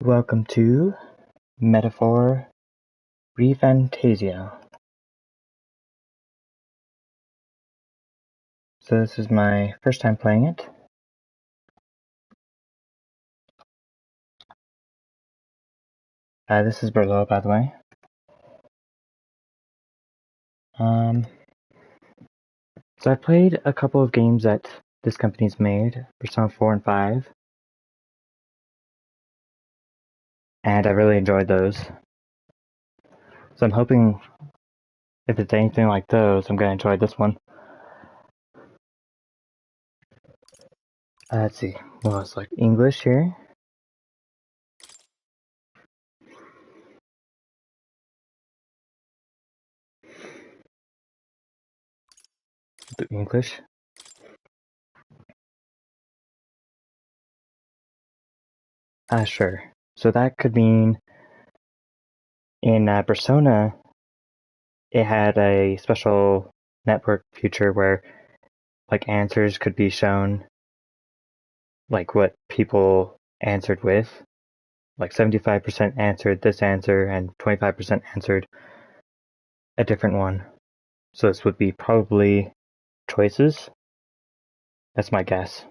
Welcome to Metaphor ReFantazio. So this is my first time playing it. This is Berlo, by the way. So I played a couple of games that this company's made, Persona 4 and 5, and I really enjoyed those. So I'm hoping if it's anything like those, I'm gonna enjoy this one. Let's see, well, it's like English here. Do English. Sure. So that could mean in Persona, it had a special network feature where like answers could be shown, like what people answered with. Like 75% answered this answer and 25% answered a different one. So this would be probably choices. That's my guess.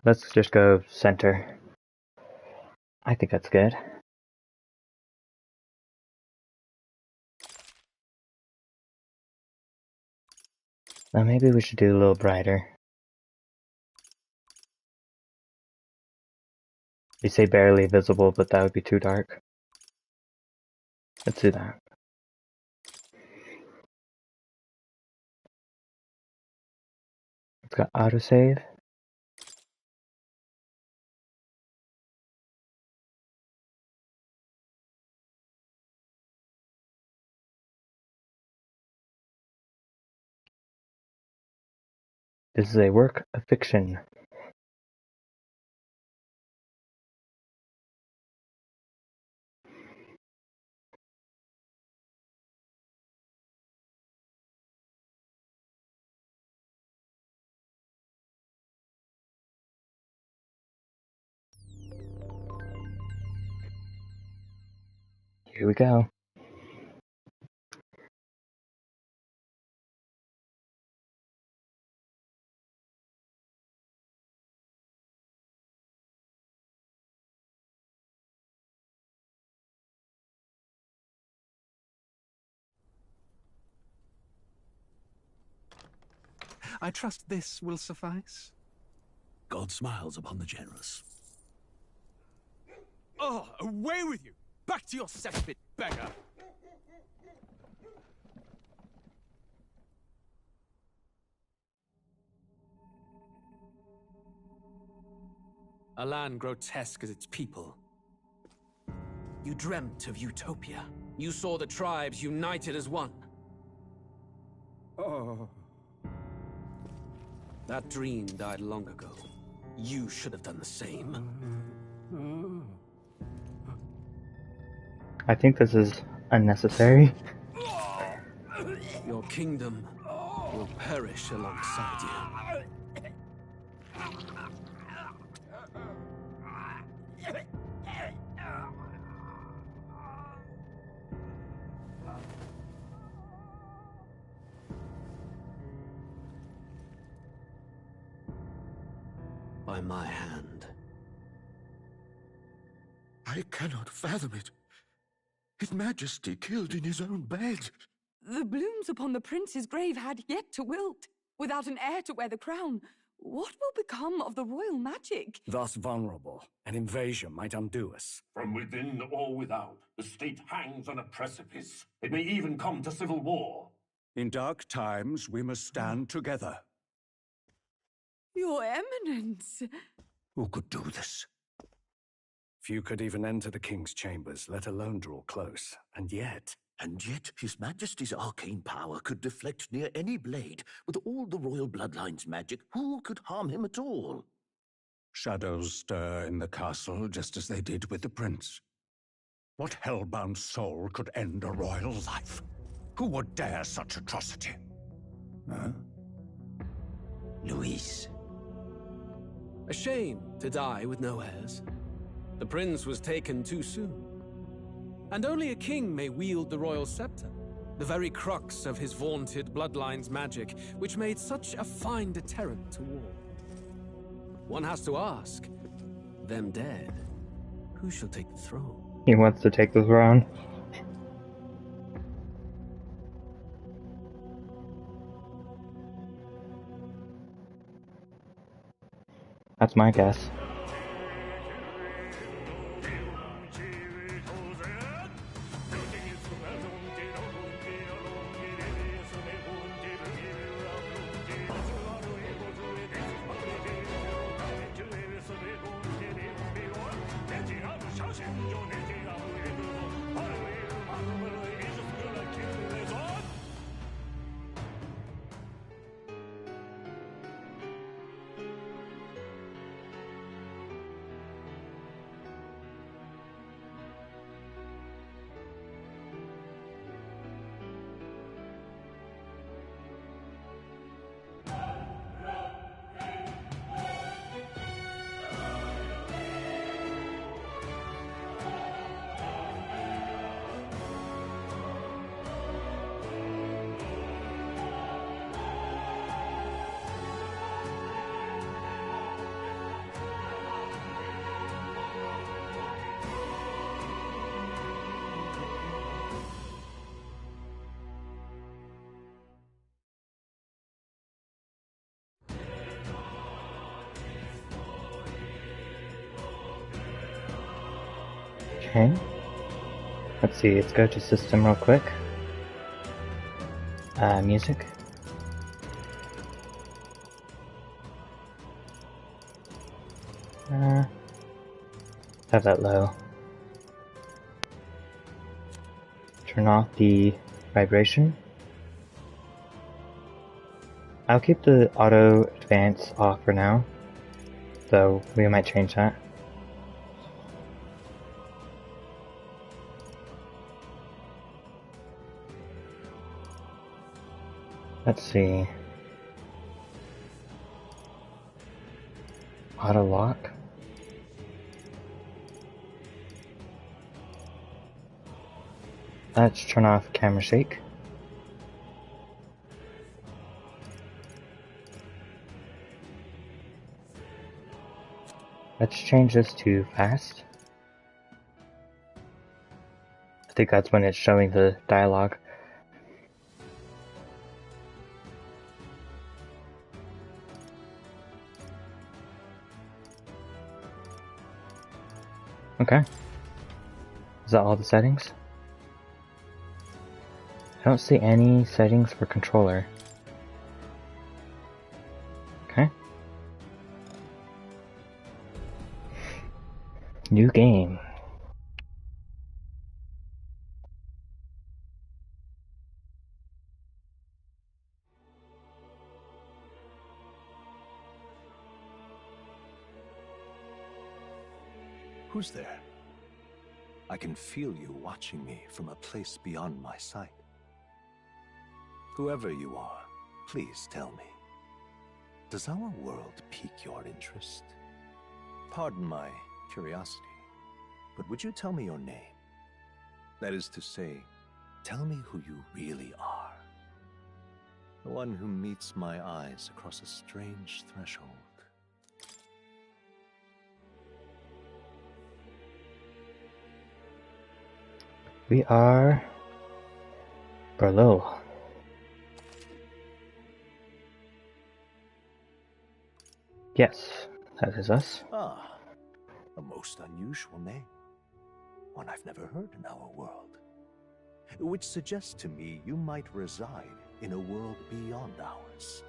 Let's just go center. I think that's good. Now maybe we should do a little brighter. We say barely visible, but that would be too dark. Let's do that. It's got autosave. This is a work of fiction. Here we go. I trust this will suffice. God smiles upon the generous. Oh, away with you! Back to your cesspit, beggar! A land grotesque as its people. You dreamt of utopia. You saw the tribes united as one. Oh. That dream died long ago. You should have done the same. I think this is unnecessary. Your kingdom will perish alongside you. By my hand. I cannot fathom it. His Majesty killed in his own bed. The blooms upon the prince's grave had yet to wilt. Without an heir to wear the crown, what will become of the royal magic? Thus vulnerable, an invasion might undo us. From within or without, the state hangs on a precipice. It may even come to civil war. In dark times, we must stand together. Your Eminence! Who could do this? Few could even enter the king's chambers, let alone draw close. And yet His Majesty's arcane power could deflect near any blade. With all the royal bloodline's magic, who could harm him at all? shadows stir in the castle just as they did with the prince. What hellbound soul could end a royal life? Who would dare such atrocity? Huh? Luis. A shame to die with no heirs. The prince was taken too soon. And only a king may wield the royal scepter, the very crux of his vaunted bloodline's magic, which made such a fine deterrent to war. One has to ask, them dead, who shall take the throne? He wants to take the throne. That's my guess. Okay. Let's see, let's go to system real quick. Music. Have that low. Turn off the vibration. I'll keep the auto advance off for now, though we might change that. Let's see. Auto lock. Let's turn off camera shake. Let's change this to fast. I think that's when it's showing the dialogue. Okay. Is that all the settings? I don't see any settings for controller. Okay. New game. Who's there? I can feel you watching me from a place beyond my sight. Whoever you are, please tell me. Does our world pique your interest? Pardon my curiosity, but would you tell me your name? That is to say, tell me who you really are. The one who meets my eyes across a strange threshold. We are Berlo. Yes, that is us. Ah, a most unusual name. One I've never heard in our world. Which suggests to me you might reside in a world beyond ours.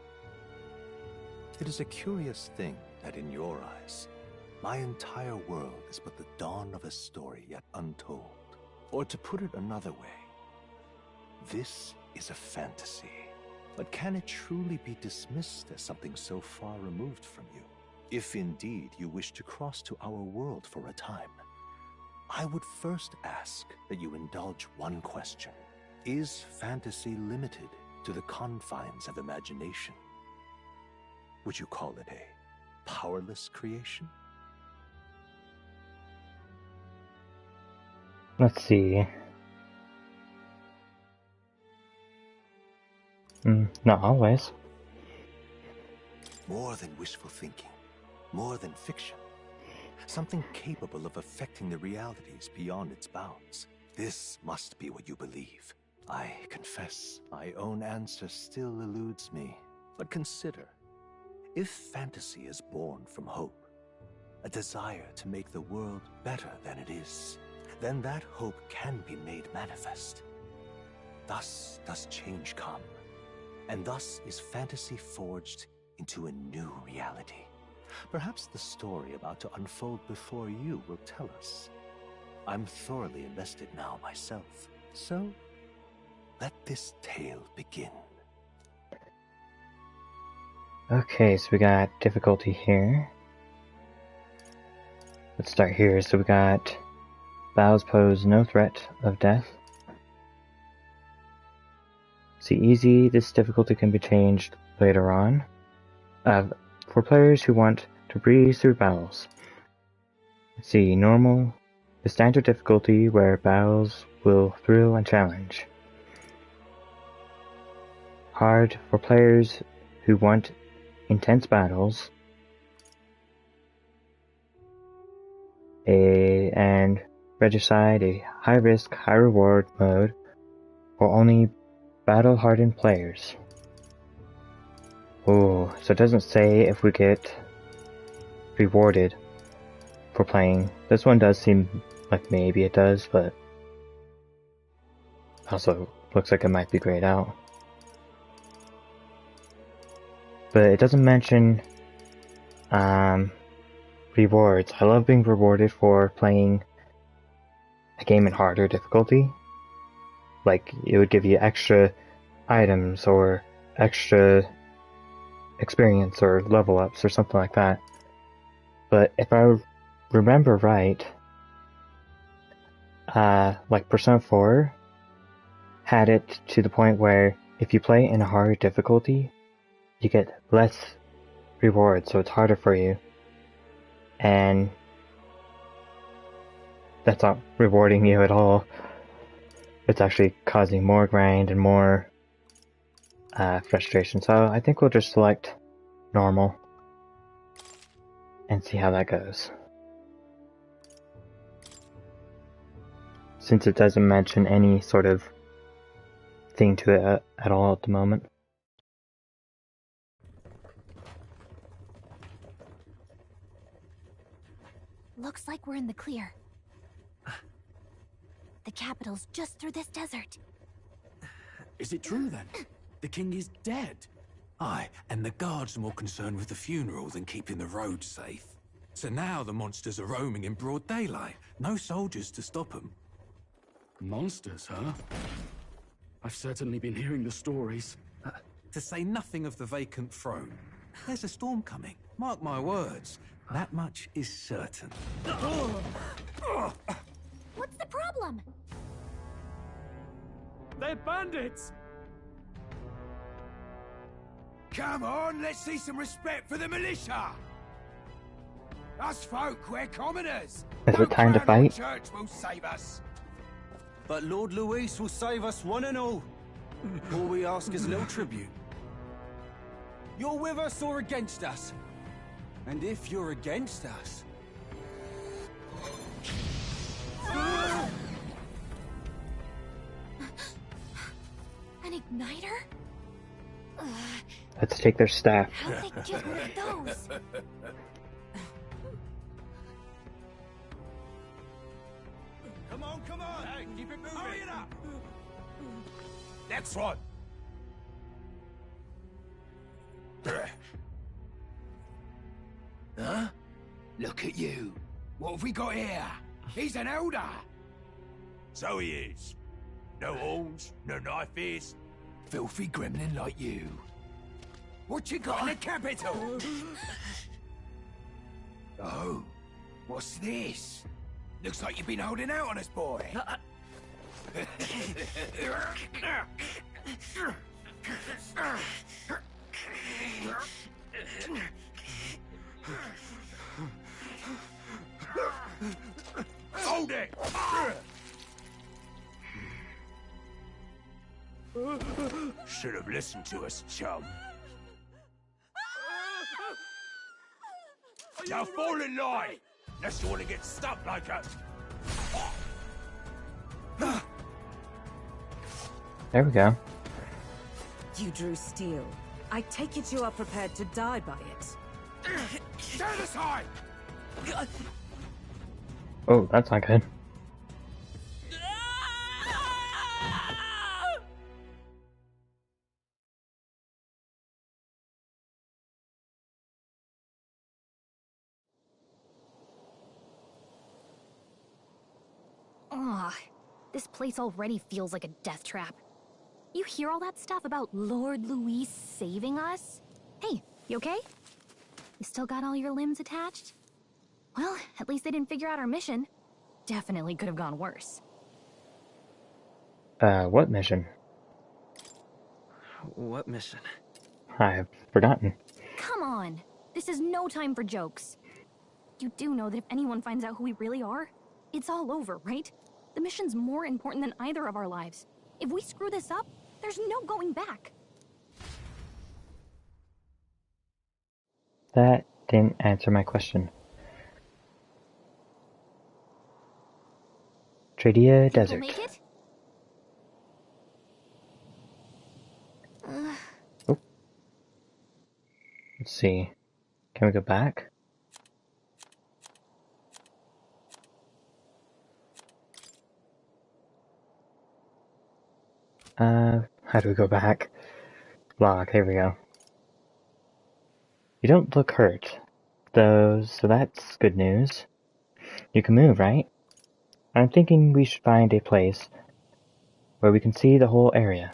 It is a curious thing that in your eyes, my entire world is but the dawn of a story yet untold. Or to put it another way, this is a fantasy. But can it truly be dismissed as something so far removed from you? If indeed you wish to cross to our world for a time, I would first ask that you indulge one question. Is fantasy limited to the confines of imagination. Would you call it a powerless creation? Let's see. Not always. More than wishful thinking, more than fiction. Something capable of affecting the realities beyond its bounds. This must be what you believe. I confess, my own answer still eludes me. But consider, if fantasy is born from hope, a desire to make the world better than it is, then that hope can be made manifest. Thus does change come, and thus is fantasy forged into a new reality. Perhaps the story about to unfold before you will tell us. I'm thoroughly invested now myself, so let this tale begin. Okay, so we got difficulty here. Let's start here. So we got battles pose no threat of death. See, easy. This difficulty can be changed later on. For players who want to breeze through battles. Let's see, normal. The standard difficulty where battles will thrill and challenge. Hard for players who want intense battles. And Regicide, a high-risk, high-reward mode for only battle-hardened players. Oh, so it doesn't say if we get rewarded for playing. This one does seem like maybe it does, but also looks like it might be grayed out. But it doesn't mention rewards. I love being rewarded for playing a game in harder difficulty. Like, it would give you extra items or extra experience or level ups or something like that. But if I remember right, like Persona 4 had it to the point where if you play in a hard difficulty, you get less rewards, so it's harder for you. And that's not rewarding you at all. It's actually causing more grind and more frustration. So I think we'll just select normal and see how that goes. Since it doesn't mention any sort of thing to it at all at the moment. Looks like we're in the clear. The capital's just through this desert. Is it true then? The king is dead? Aye, and the guards are more concerned with the funeral than keeping the roads safe. So now the monsters are roaming in broad daylight. No soldiers to stop them. Monsters, huh? I've certainly been hearing the stories. To say nothing of the vacant throne. There's a storm coming. Mark my words. That much is certain. What's the problem? They're bandits! Come on, let's see some respect for the militia! Us folk, we're commoners! Is it time to fight? Church will save us! But Lord Luis will save us one and all. All we ask is a little tribute. You're with us or against us? And if you're against us... An igniter? Let's take their staff. How'd they get one of those? Come on! Hey, keep it moving! Hurry it up! Next one! Huh? Look at you. What have we got here? He's an elder. So he is. No horns, no knife ears. Filthy gremlin like you. What you got in the capital? Oh, what's this? Looks like you've been holding out on us, boy. Hold it! Should have listened to us, chum. Now fall in line! Unless you want to get stuck like a... There we go. You drew steel. I take it you are prepared to die by it. Stand aside! Oh, that's not good. Ugh, this place already feels like a death trap. You hear all that stuff about Lord Louis saving us? Hey, you okay? You still got all your limbs attached? Well, at least they didn't figure out our mission. Definitely could have gone worse. What mission? What mission? I've forgotten. Come on! This is no time for jokes. You do know that if anyone finds out who we really are, it's all over, right? The mission's more important than either of our lives. If we screw this up, there's no going back. That didn't answer my question. Tradia Desert. Make it? Oh. Let's see. Can we go back? How do we go back? Log, here we go. You don't look hurt, though, so that's good news. You can move, right? I'm thinking we should find a place where we can see the whole area.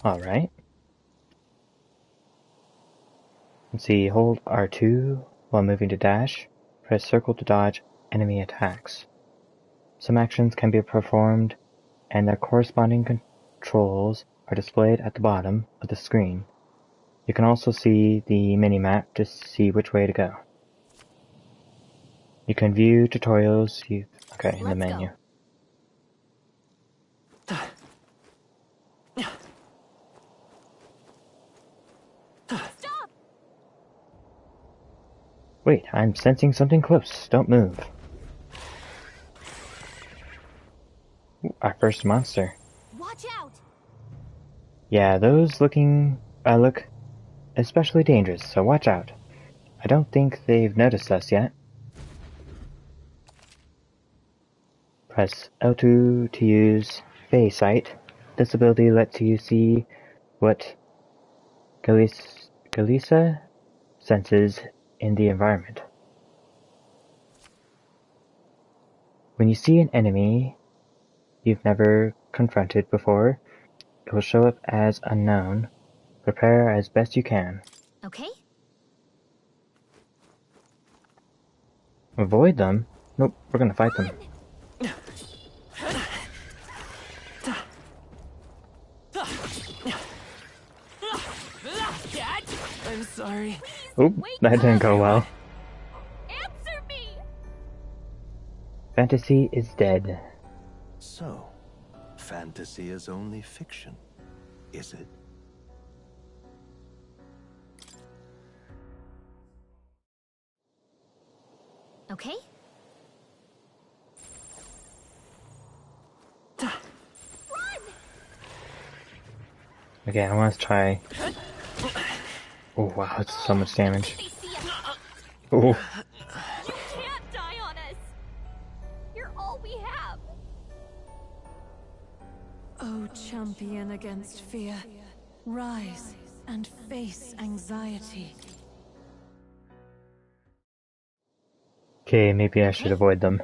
Alright. Let's see, hold R2 while moving to dash. Press circle to dodge enemy attacks. Some actions can be performed, and their corresponding controls are displayed at the bottom of the screen. You can also see the mini-map to see which way to go. You can view tutorials in the menu. Stop! Wait, I'm sensing something close. Don't move. Ooh, our first monster. Watch out! Yeah, those look especially dangerous, so watch out. I don't think they've noticed us yet. Press L2 to use Fey Sight. This ability lets you see what Galisa senses in the environment. When you see an enemy you've never confronted before, it will show up as unknown. Prepare as best you can. Okay. Avoid them? Nope, we're gonna fight them. I'm sorry. Oop, that didn't go well. Answer me! Fantasy is dead. So, fantasy is only fiction, is it? Okay. Okay, I want to try. Oh wow, it's so much damage. Oh. You can't die on us! You're all we have! O champion against fear, rise and face anxiety. Okay, maybe I should avoid them.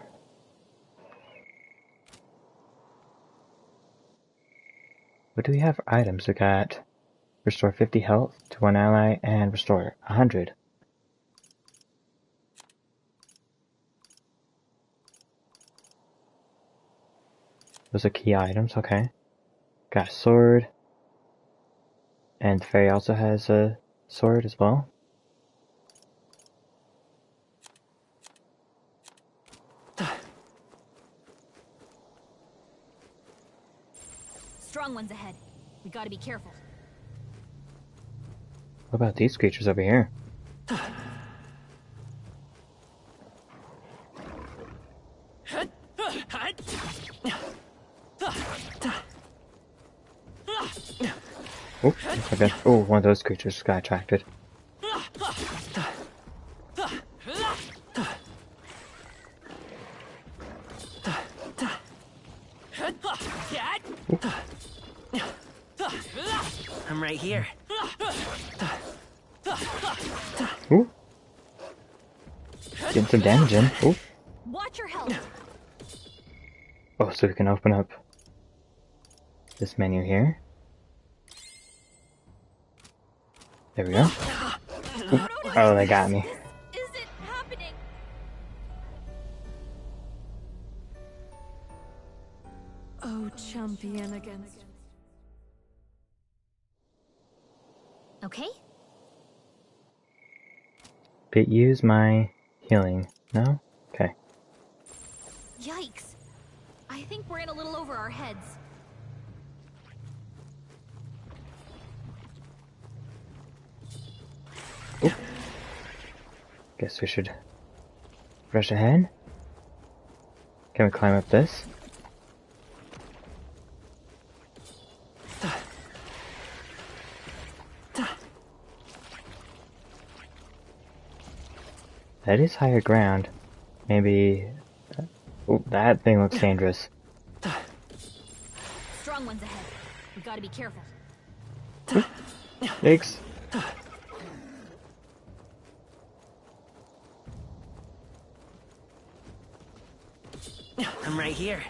What do we have for items? We got restore 50 health to one ally and restore 100. Those are key items, okay. Got a sword. And the fairy also has a sword as well. Strong ones ahead. We gotta be careful. What about these creatures over here? Oh, okay. Oh, one of those creatures got attracted. I'm right here. Ooh. Getting some damage in. Ooh. Watch your health. Oh, so we can open up this menu here. There we go. Ooh. Oh, they got me. Is it happening? Oh, champion against... Okay. But use my healing. No? Okay. Yikes. I think we're in a little over our heads. Ooh. Guess we should rush ahead. Can we climb up this? That is higher ground. Maybe... Oh, that thing looks dangerous. Strong ones ahead. We gotta be careful. Yikes. I'm right here.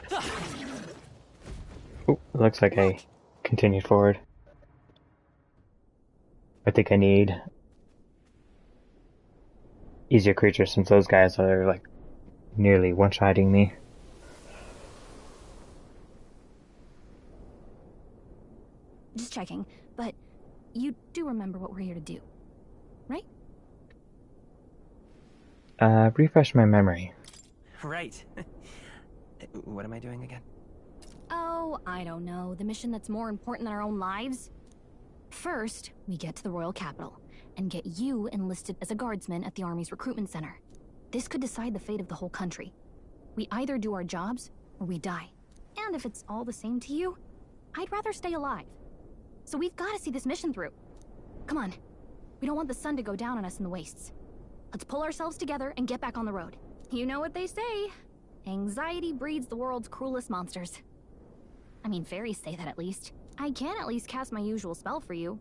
Oh, it looks like I continued forward. I think I need easier creatures since those guys are like nearly one-shotting me. Just checking, but you do remember what we're here to do, right? Refresh my memory. Right. What am I doing again? Oh, I don't know. The mission that's more important than our own lives? First, we get to the royal capital and get you enlisted as a guardsman at the army's recruitment center. This could decide the fate of the whole country. We either do our jobs or we die. And if it's all the same to you, I'd rather stay alive. So we've got to see this mission through. Come on. We don't want the sun to go down on us in the wastes. Let's pull ourselves together and get back on the road. You know what they say. Anxiety breeds the world's cruelest monsters. I mean, fairies say that at least. I can at least cast my usual spell for you.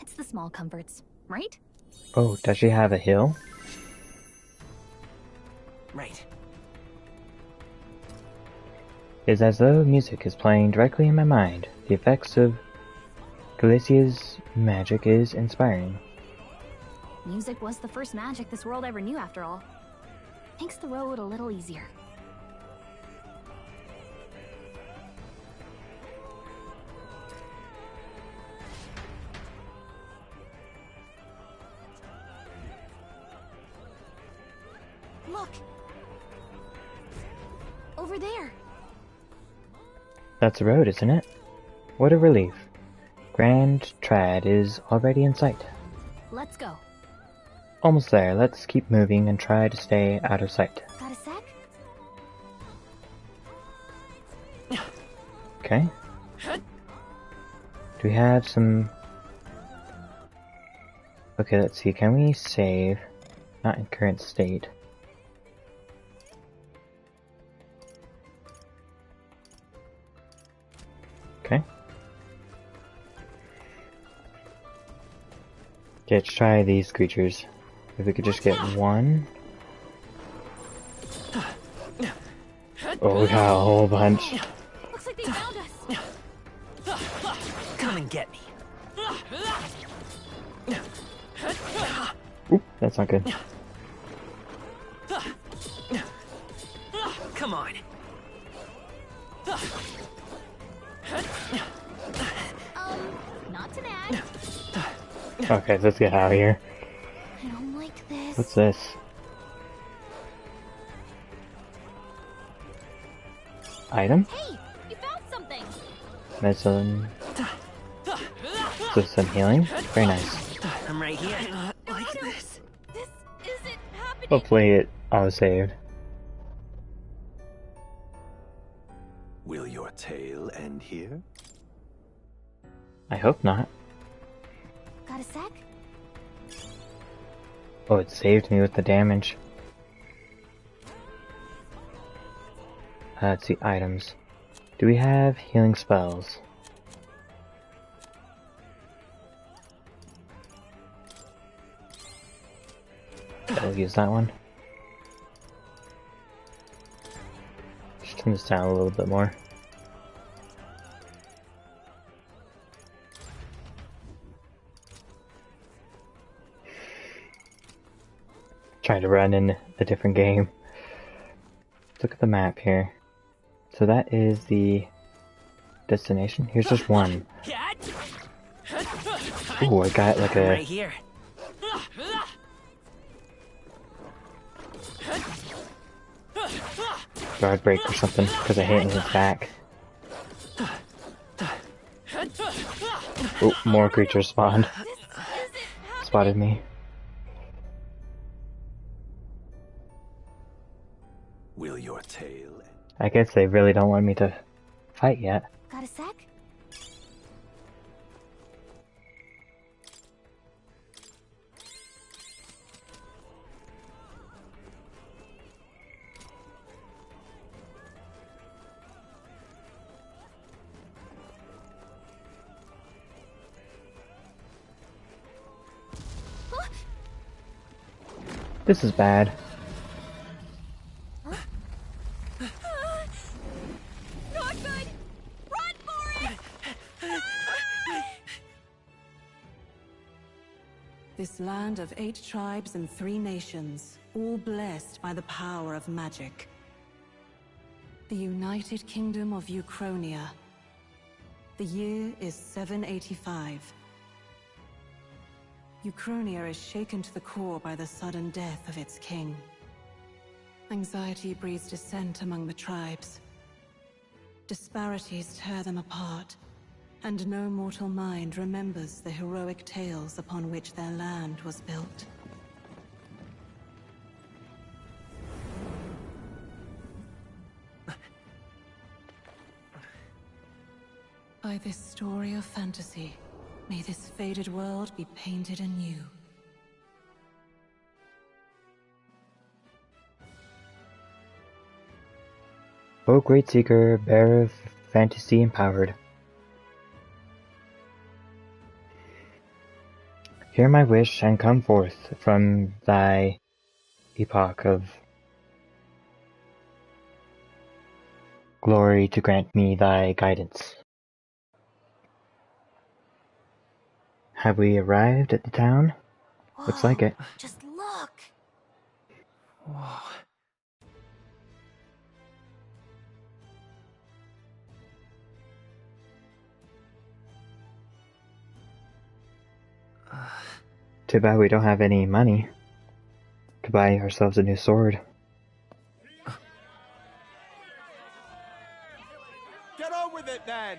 It's the small comforts, right? Oh, does she have a hill? Right. It's as though music is playing directly in my mind. The effects of Galicia's magic is inspiring. Music was the first magic this world ever knew, after all. Makes the road a little easier. Look! Over there! That's the road, isn't it? What a relief. Grand Trad is already in sight. Let's go. Almost there. Let's keep moving and try to stay out of sight. Got a sec? Okay. Do we have some... Okay, let's see. Can we save? Not in current state. Okay. Okay, let's try these creatures. If we could just get one. Oh, we got a whole bunch. Looks like they found us. Come and get me. Oop, that's not good. Come on. Not to nag. Okay, let's get out of here. I don't like this. What's this? Item? Hey, you found something. Medicine. So some healing? Very nice. I'm right here. Like this. This isn't happening. Hopefully it auto-saved. Will your tale end here? I hope not. Got a sec? Oh, it saved me with the damage. Let's see, items. Do we have healing spells? I'll use that one. Just turn this down a little bit more. Trying to run in a different game. Let's look at the map here. So that is the destination. Here's just one. Ooh, I got like a... Right here. guard break or something, because I hit his attack. Oh, more creatures spawned. Spotted me. Will your tale? I guess they really don't want me to fight yet. Got a sec? This is bad. Not good! Run for it! This land of 8 tribes and 3 nations, all blessed by the power of magic. The United Kingdom of Ukrainia. The year is 785. Ukrainia is shaken to the core by the sudden death of its king. Anxiety breeds dissent among the tribes. Disparities tear them apart, and no mortal mind remembers the heroic tales upon which their land was built. By this story of fantasy, may this faded world be painted anew. Oh, Great Seeker, bearer of fantasy empowered. Hear my wish and come forth from thy epoch of glory to grant me thy guidance. Have we arrived at the town? Whoa, Looks like it. Just look! Whoa. Too bad we don't have any money to buy ourselves a new sword. Get on with it then!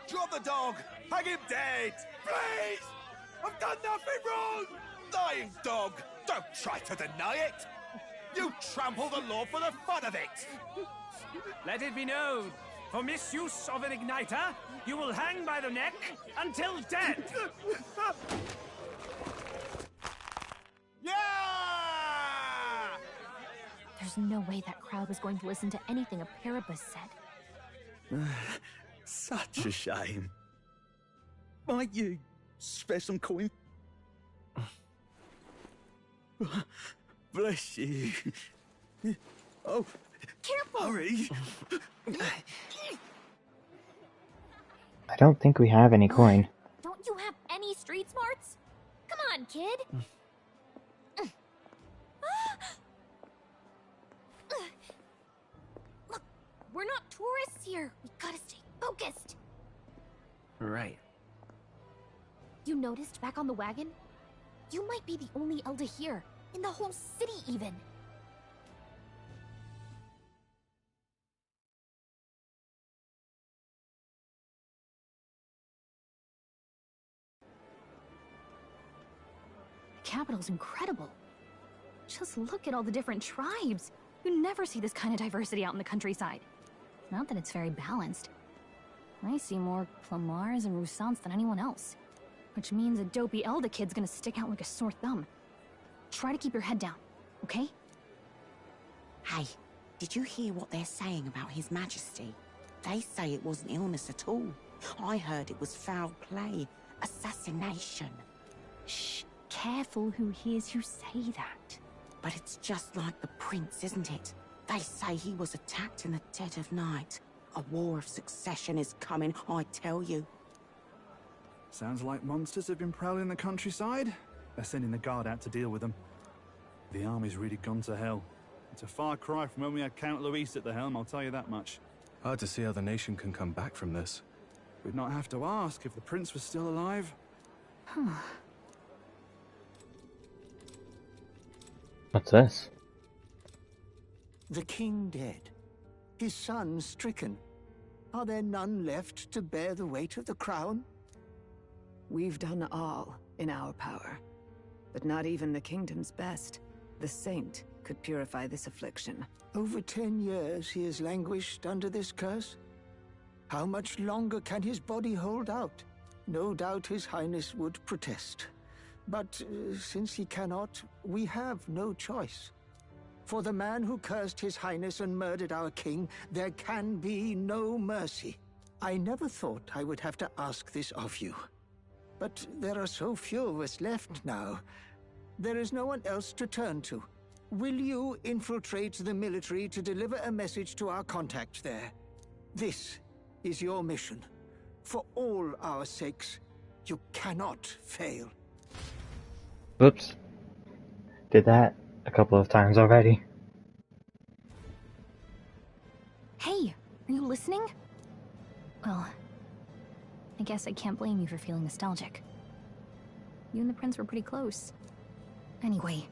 Drop the dog! Hang him dead! Please! I've done nothing wrong! Lying dog! Don't try to deny it! You trample the law for the fun of it! Let it be known, for misuse of an igniter, you will hang by the neck until dead! Yeah! There's no way that crowd was going to listen to anything a Paribus said. Such a shame. Might you spare some coin? Bless you. Oh, careful! Hurry! I don't think we have any coin. Don't you have any street smarts? Come on, kid! Look, we're not tourists here. We gotta stay focused. Right. You noticed back on the wagon? You might be the only Elder here, in the whole city even. The capital's incredible. Just look at all the different tribes. You never see this kind of diversity out in the countryside. Not that it's very balanced. I see more Plamars and Roussants than anyone else. Which means a dopey Elder kid's gonna stick out like a sore thumb. Try to keep your head down, okay? Hey, did you hear what they're saying about His Majesty? They say it wasn't illness at all. I heard it was foul play, assassination. Shh, careful who hears you say that. But it's just like the prince, isn't it? They say he was attacked in the dead of night. A war of succession is coming, I tell you. Sounds like monsters have been prowling the countryside. They're sending the guard out to deal with them. The army's really gone to hell. It's a far cry from when we had Count Luis at the helm, I'll tell you that much. Hard to see how the nation can come back from this. We'd not have to ask if the prince was still alive. What's this? The king dead. His son stricken. Are there none left to bear the weight of the crown? We've done all in our power, but not even the kingdom's best. The saint could purify this affliction. Over 10 years he has languished under this curse. How much longer can his body hold out? No doubt his highness would protest. But since he cannot, we have no choice. For the man who cursed his highness and murdered our king, there can be no mercy. I never thought I would have to ask this of you. But there are so few of us left now. There is no one else to turn to. Will you infiltrate the military to deliver a message to our contact there? This is your mission. For all our sakes, you cannot fail. Whoops. Did that a couple of times already. Hey, are you listening? Well, I guess I can't blame you for feeling nostalgic. You and the prince were pretty close. Anyway,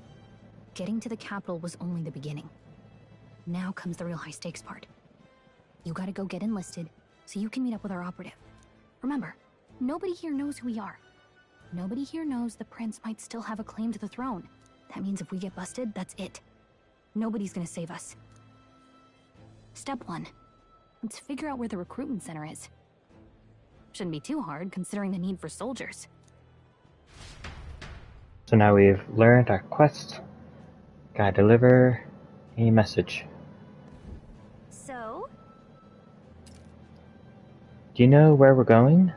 getting to the capital was only the beginning. Now comes the real high-stakes part. You gotta go get enlisted, so you can meet up with our operative. Remember, nobody here knows who we are. Nobody here knows the prince might still have a claim to the throne. That means if we get busted, that's it. Nobody's gonna save us. Step 1. Let's figure out where the recruitment center is. Shouldn't be too hard, considering the need for soldiers. So now we've learned our quest. Gotta deliver a message. So? Do you know where we're going?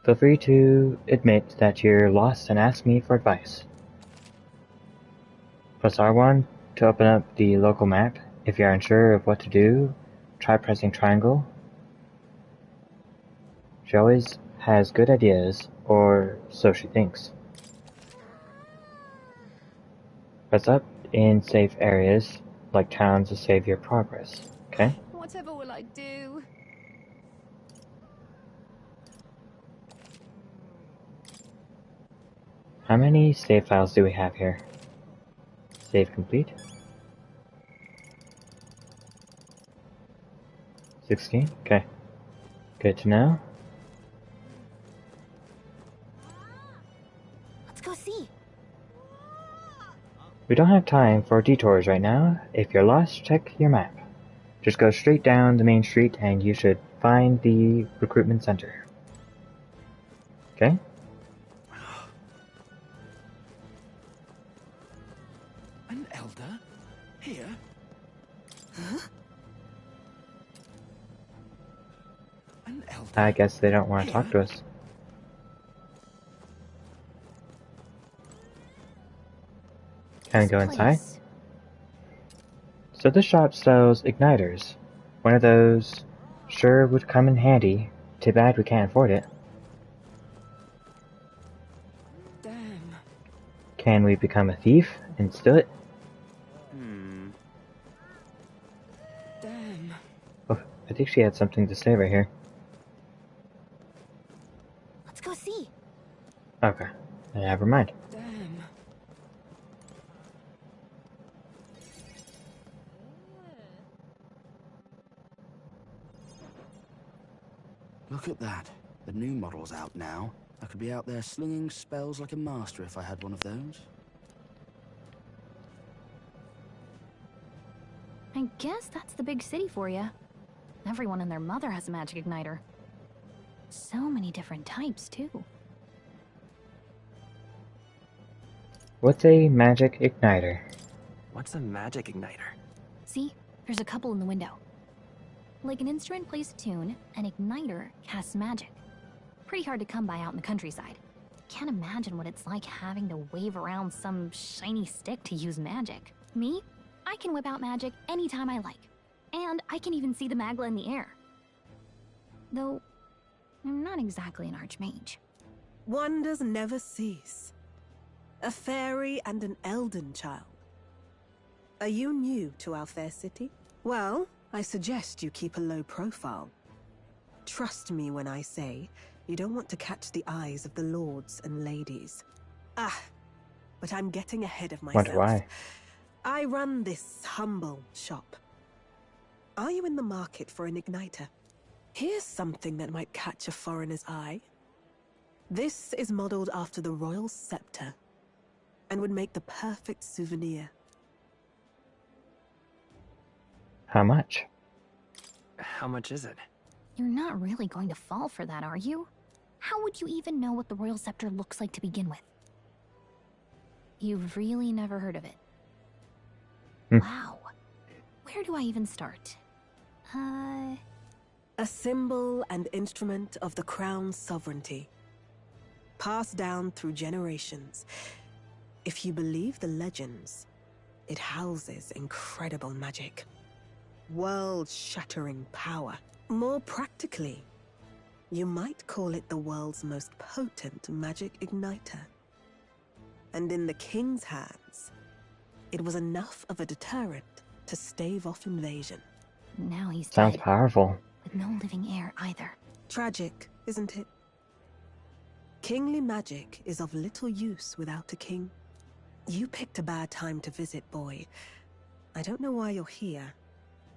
Feel free to admit that you're lost and ask me for advice. Press R1 to open up the local map. If you're unsure of what to do, try pressing triangle. She always has good ideas, or so she thinks. Press up in safe areas, like towns, to save your progress. Okay? Whatever will I do? How many save files do we have here? Save complete. 16? Okay. Good to know. Let's go see. We don't have time for detours right now. If you're lost, check your map. Just go straight down the main street and you should find the recruitment center. Okay? An elder? Here? Huh? An elder? I guess they don't want to talk to us. Can we go inside? So this shop sells igniters. One of those sure would come in handy. Too bad we can't afford it. Damn. Can we become a thief and steal it? Damn. Oh, I think she had something to say right here. Let's go see. Okay, never mind. Damn. Look at that. The new model's out now. I could be out there slinging spells like a master if I had one of those. I guess that's the big city for you. Everyone and their mother has a magic igniter. So many different types, too. What's a magic igniter? What's a magic igniter? See? There's a couple in the window. Like an instrument plays a tune, an igniter casts magic. Pretty hard to come by out in the countryside. Can't imagine what it's like having to wave around some shiny stick to use magic. Me? I can whip out magic anytime I like. And I can even see the magla in the air. Though, I'm not exactly an archmage. Wonders never cease. A fairy and an elden child. Are you new to our fair city? Well, I suggest you keep a low profile. Trust me when I say you don't want to catch the eyes of the lords and ladies. But I'm getting ahead of myself. Wonder why? I run this humble shop. Are you in the market for an igniter? Here's something that might catch a foreigner's eye. This is modeled after the royal scepter and would make the perfect souvenir. How much? How much is it? You're not really going to fall for that, are you? How would you even know what the royal scepter looks like to begin with? You've really never heard of it. Wow. Where do I even start? A symbol and instrument of the crown's sovereignty. Passed down through generations. If you believe the legends, it houses incredible magic. World-shattering power. More practically, you might call it the world's most potent magic igniter. And in the king's hands, it was enough of a deterrent to stave off invasion. Now he's Sounds dead, powerful. with no living heir either. Tragic, isn't it? Kingly magic is of little use without a king. You picked a bad time to visit, boy. I don't know why you're here,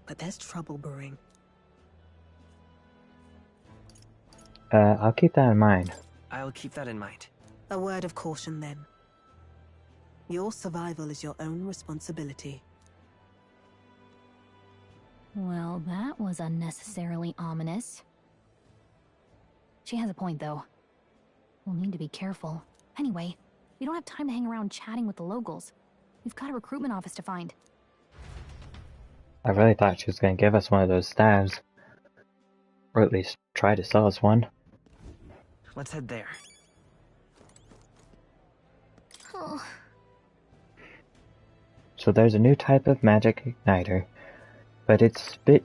but there's trouble brewing. I'll keep that in mind. I'll keep that in mind. A word of caution then. Your survival is your own responsibility. Well, that was unnecessarily ominous. She has a point, though. We'll need to be careful. Anyway, we don't have time to hang around chatting with the locals. We've got a recruitment office to find. I really thought she was going to give us one of those staves. Or at least try to sell us one. Let's head there. Oh. So there's a new type of magic igniter, but it's a bit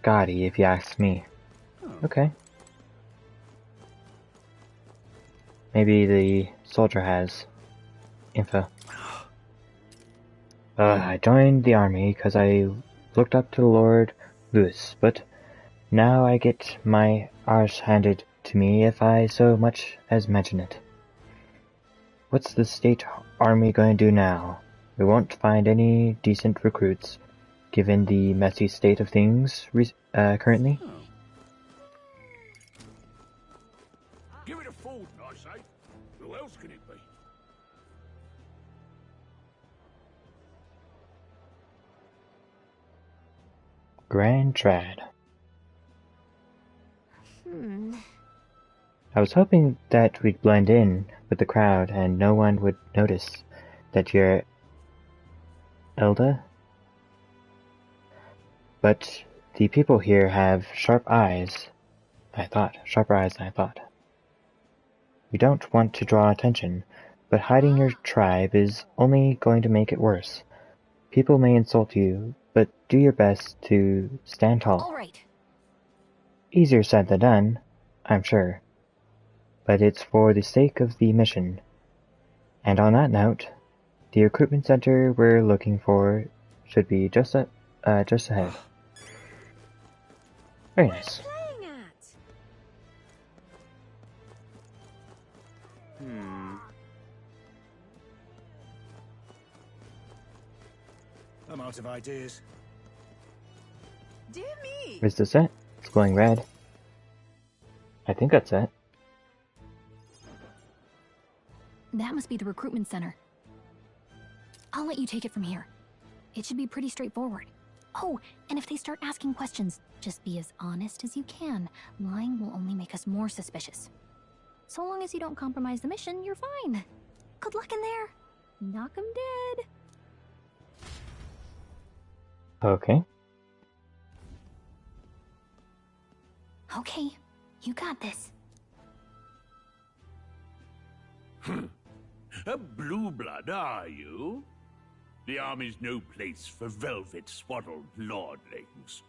gaudy if you ask me. Okay. Maybe the soldier has info. I joined the army because I looked up to Lord Louis, but now I get my arse handed to me if I so much as mention it. What's the state army going to do now? We won't find any decent recruits, given the messy state of things currently. Give it a forward, I say. Who else can it be? Grand Trad. I was hoping that we'd blend in with the crowd and no one would notice that you're Elda. But the people here have sharper eyes than I thought. You don't want to draw attention, but hiding your tribe is only going to make it worse. People may insult you, but do your best to stand tall. All right. Easier said than done, I'm sure. But it's for the sake of the mission. And on that note, the recruitment center we're looking for should be just ahead. Very nice. out of ideas. Dear me! Is this it? It's glowing red. I think that's it. That must be the recruitment center. I'll let you take it from here. It should be pretty straightforward. Oh, and if they start asking questions, just be as honest as you can. Lying will only make us more suspicious. So long as you don't compromise the mission, you're fine. Good luck in there. Knock 'em dead. Okay. Okay, you got this. A blue blood, are you? The army's no place for velvet-swaddled lordlings.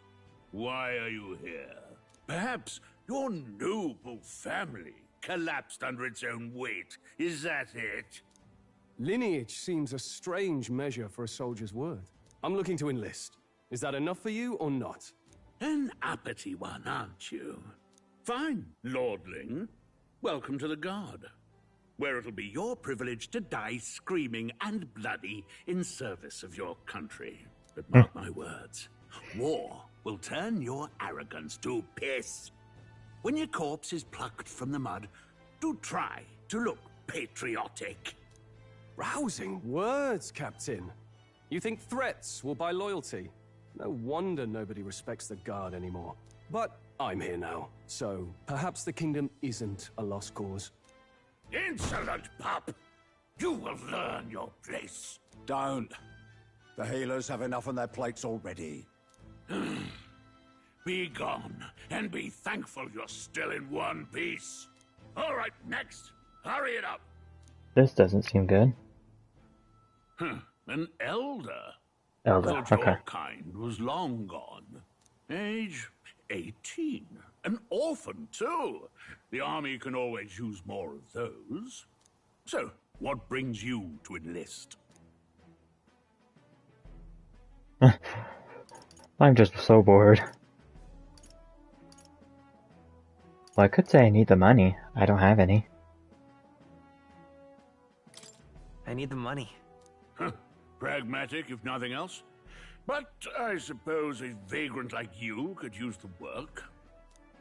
Why are you here? Perhaps your noble family collapsed under its own weight. Is that it? Lineage seems a strange measure for a soldier's worth. I'm looking to enlist. Is that enough for you or not? An uppity one, aren't you? Fine, lordling. Welcome to the Guard, where it'll be your privilege to die screaming and bloody in service of your country. But mark my words, war will turn your arrogance to piss. When your corpse is plucked from the mud, do try to look patriotic. Rousing words, Captain. You think threats will buy loyalty? No wonder nobody respects the Guard anymore. But I'm here now, so perhaps the kingdom isn't a lost cause. Insolent pup! You will learn your place. Don't. The healers have enough on their plates already. Be gone, and be thankful you're still in one piece. All right, next. Hurry it up. This doesn't seem good. An elder. Elder, Thought okay. your kind was long gone. Age 18. An orphan, too. The army can always use more of those. So, what brings you to enlist? I'm just so bored. Well, I could say I need the money. I don't have any. I need the money. Pragmatic, if nothing else. But I suppose a vagrant like you could use the work.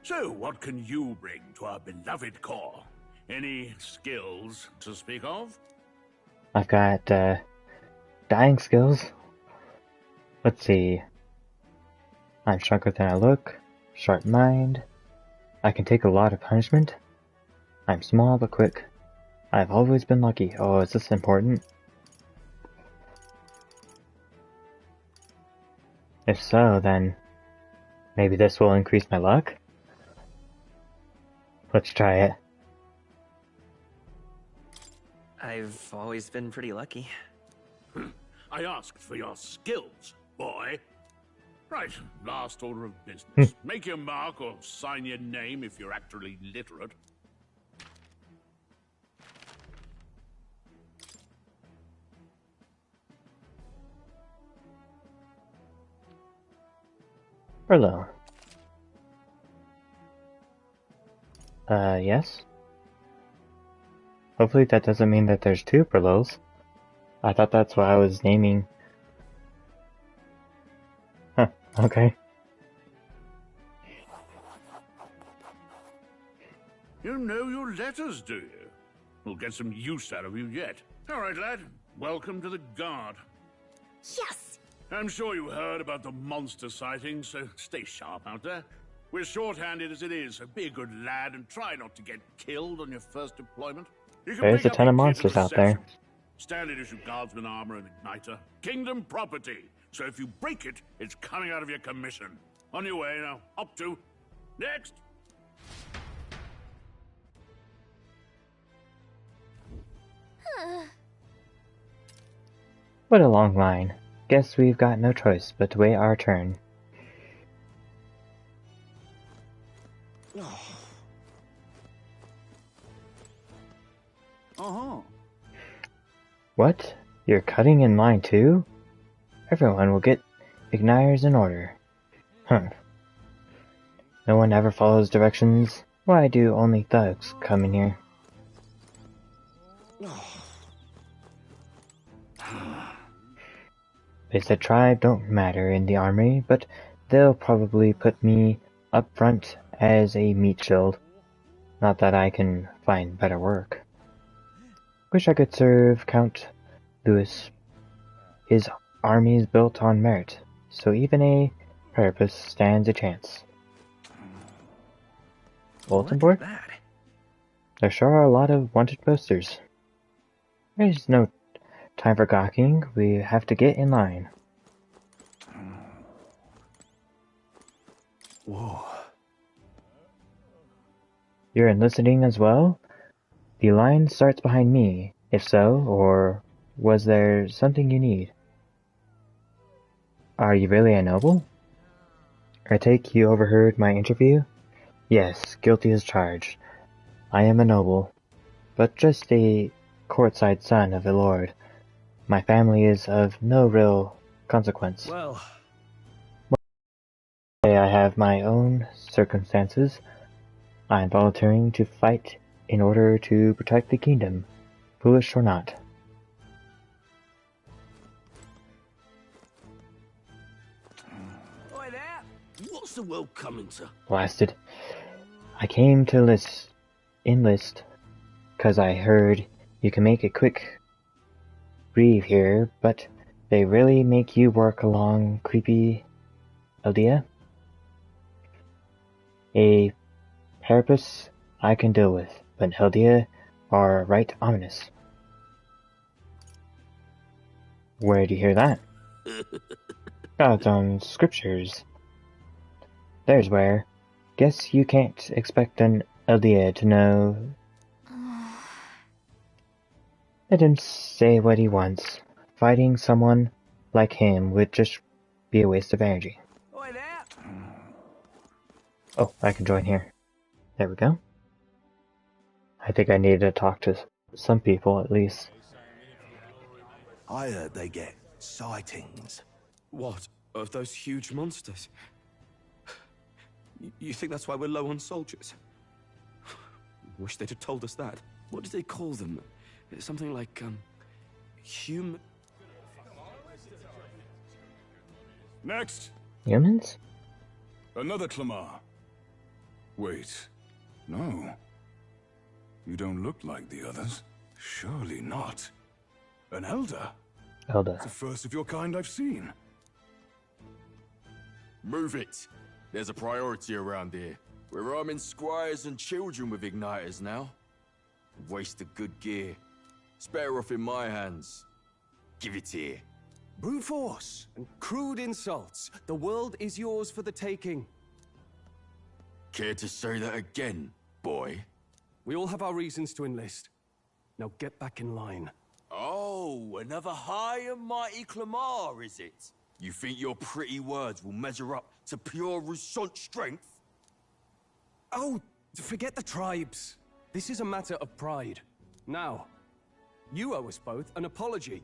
So, what can you bring to our beloved corps? Any skills to speak of? I've got, dying skills. Let's see. I'm stronger than I look. Sharp mind. I can take a lot of punishment. I'm small but quick. I've always been lucky. Oh, is this important? If so, then maybe this will increase my luck? Let's try it. I've always been pretty lucky. I asked for your skills, boy. Right, last order of business. Make your mark or sign your name if you're actually literate. Hello. Yes? Hopefully that doesn't mean that there's two Perlows. I thought that's what I was naming. Huh, okay. You know your letters, do you? We'll get some use out of you yet. All right, lad. Welcome to the Guard. Yes! I'm sure you heard about the monster sightings, so stay sharp out there. We're short-handed as it is, so be a good lad and try not to get killed on your first deployment. You can There's pick a up ton your of kit at monsters out there. reception. Standard issue guardsman armor and igniter. Kingdom property. So if you break it, it's coming out of your commission. On your way now. Up to. Next. What a long line. Guess we've got no choice but to wait our turn. What? You're cutting in line too? Everyone will get igniters in order. Huh. No one ever follows directions. Why do only thugs come in here? They said tribe don't matter in the army, but they'll probably put me up front as a meat shield. Not that I can find better work. Wish I could serve Count Louis. His army is built on merit, so even a Priapus stands a chance. Bulletin board? There sure are a lot of wanted posters. There's no time for gawking, we have to get in line. Whoa. You're enlisting as well? The line starts behind me, if so, or was there something you need? Are you really a noble? I take you overheard my interview? Yes, guilty as charged. I am a noble, but just a courtside son of a lord. My family is of no real consequence. Well, I have my own circumstances. I am volunteering to fight in order to protect the kingdom, foolish or not. Oi there! What's the world coming to? Blasted. I came to enlist, 'cause I heard you can make a quick breathe here, but they really make you work along creepy Aldea? A Parapus I can deal with, but Aldea are right ominous. Where'd you hear that? God's own scriptures. There's where. Guess you can't expect an Aldea to know. Let him say what he wants. Fighting someone like him would just be a waste of energy. Oi there! Oh, I can join here. There we go. I think I need to talk to some people at least. I heard they get sightings. what? Of those huge monsters? You think that's why we're low on soldiers? Wish they'd have told us that. What did they call them? Something like, human... Next! Humans? Another Clamar. Wait. No. You don't look like the others. Surely not. An Elder? Elder. It's the first of your kind I've seen. Move it. There's a priority around here. We're arming squires and children with igniters now. Waste of good gear. It's better off in my hands. Give it here. Brute force and crude insults. The world is yours for the taking. Care to say that again, boy? We all have our reasons to enlist. Now get back in line. Oh, another high and mighty Clamar, is it? You think your pretty words will measure up to pure Roussant strength? Oh, forget the tribes. This is a matter of pride. Now, you owe us both an apology.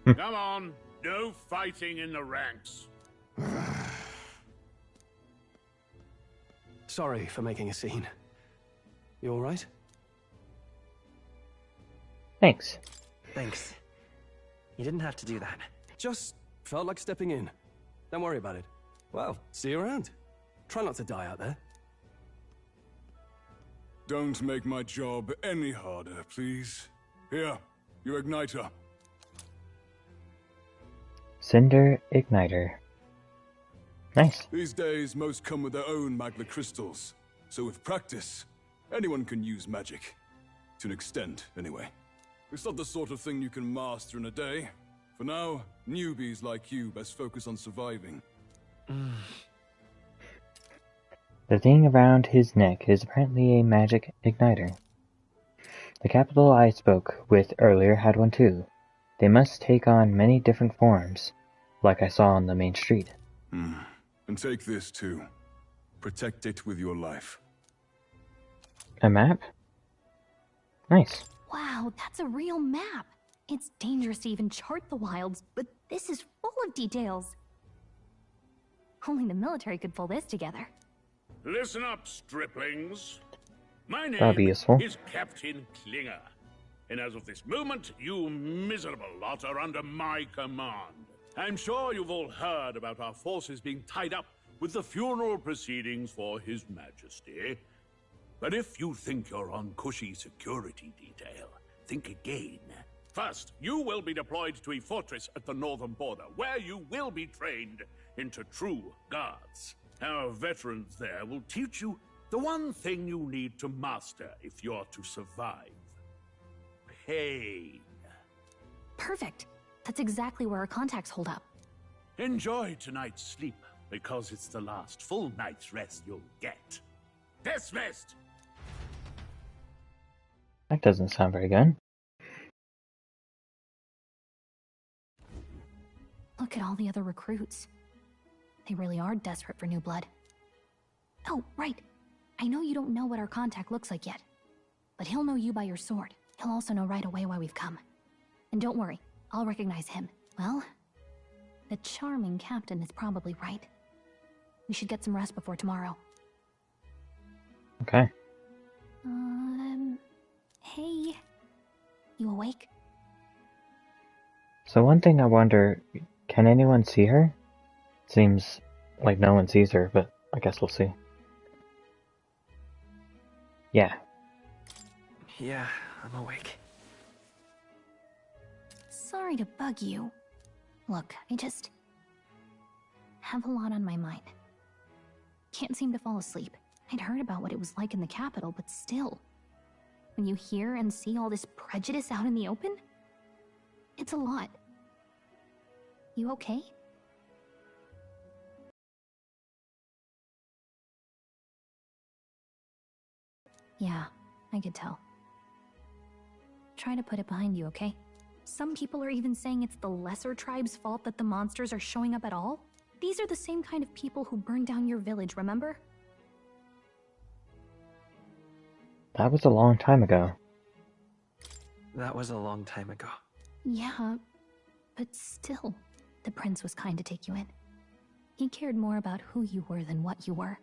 Come on, no fighting in the ranks. Sorry for making a scene. You all right? Thanks. Thanks. You didn't have to do that. Just felt like stepping in. Don't worry about it. Well, see you around. Try not to die out there. Don't make my job any harder, please. Here, your igniter. Cinder Igniter. Nice. These days, most come with their own magna crystals. So with practice, anyone can use magic. To an extent, anyway. It's not the sort of thing you can master in a day. For now, newbies like you best focus on surviving. The thing around his neck is apparently a magic igniter. The capital I spoke with earlier had one too. They must take on many different forms, like I saw on the main street. And take this too. Protect it with your life. A map? Nice. Wow, that's a real map. It's dangerous to even chart the wilds, but this is full of details. Only the military could pull this together. Listen up, striplings. My That'll be name useful. is Captain Klinger. And as of this moment, you miserable lot are under my command. I'm sure you've all heard about our forces being tied up with the funeral proceedings for His Majesty. But if you think you're on cushy security detail, think again. First, you will be deployed to a fortress at the northern border, where you will be trained into true guards. Our veterans there will teach you the one thing you need to master if you're to survive. Pain. Perfect. That's exactly where our contacts hold up. Enjoy tonight's sleep, because it's the last full night's rest you'll get. Dismissed! That doesn't sound very good. Look at all the other recruits. They really are desperate for new blood. Oh, right. I know you don't know what our contact looks like yet, but he'll know you by your sword. He'll also know right away why we've come. And don't worry, I'll recognize him. Well, the charming captain is probably right. We should get some rest before tomorrow. Okay. Hey. You awake? So one thing I wonder, can anyone see her? Seems like no one sees her, but I guess we'll see. Yeah. Yeah, I'm awake. Sorry to bug you. Look, I just have a lot on my mind. Can't seem to fall asleep. I'd heard about what it was like in the capital, but still. When you hear and see all this prejudice out in the open, it's a lot. You okay? Yeah, I could tell. Try to put it behind you, okay? Some people are even saying it's the lesser tribe's fault that the monsters are showing up at all. These are the same kind of people who burned down your village, remember? That was a long time ago. That was a long time ago. Yeah, but still, the prince was kind to take you in. He cared more about who you were than what you were.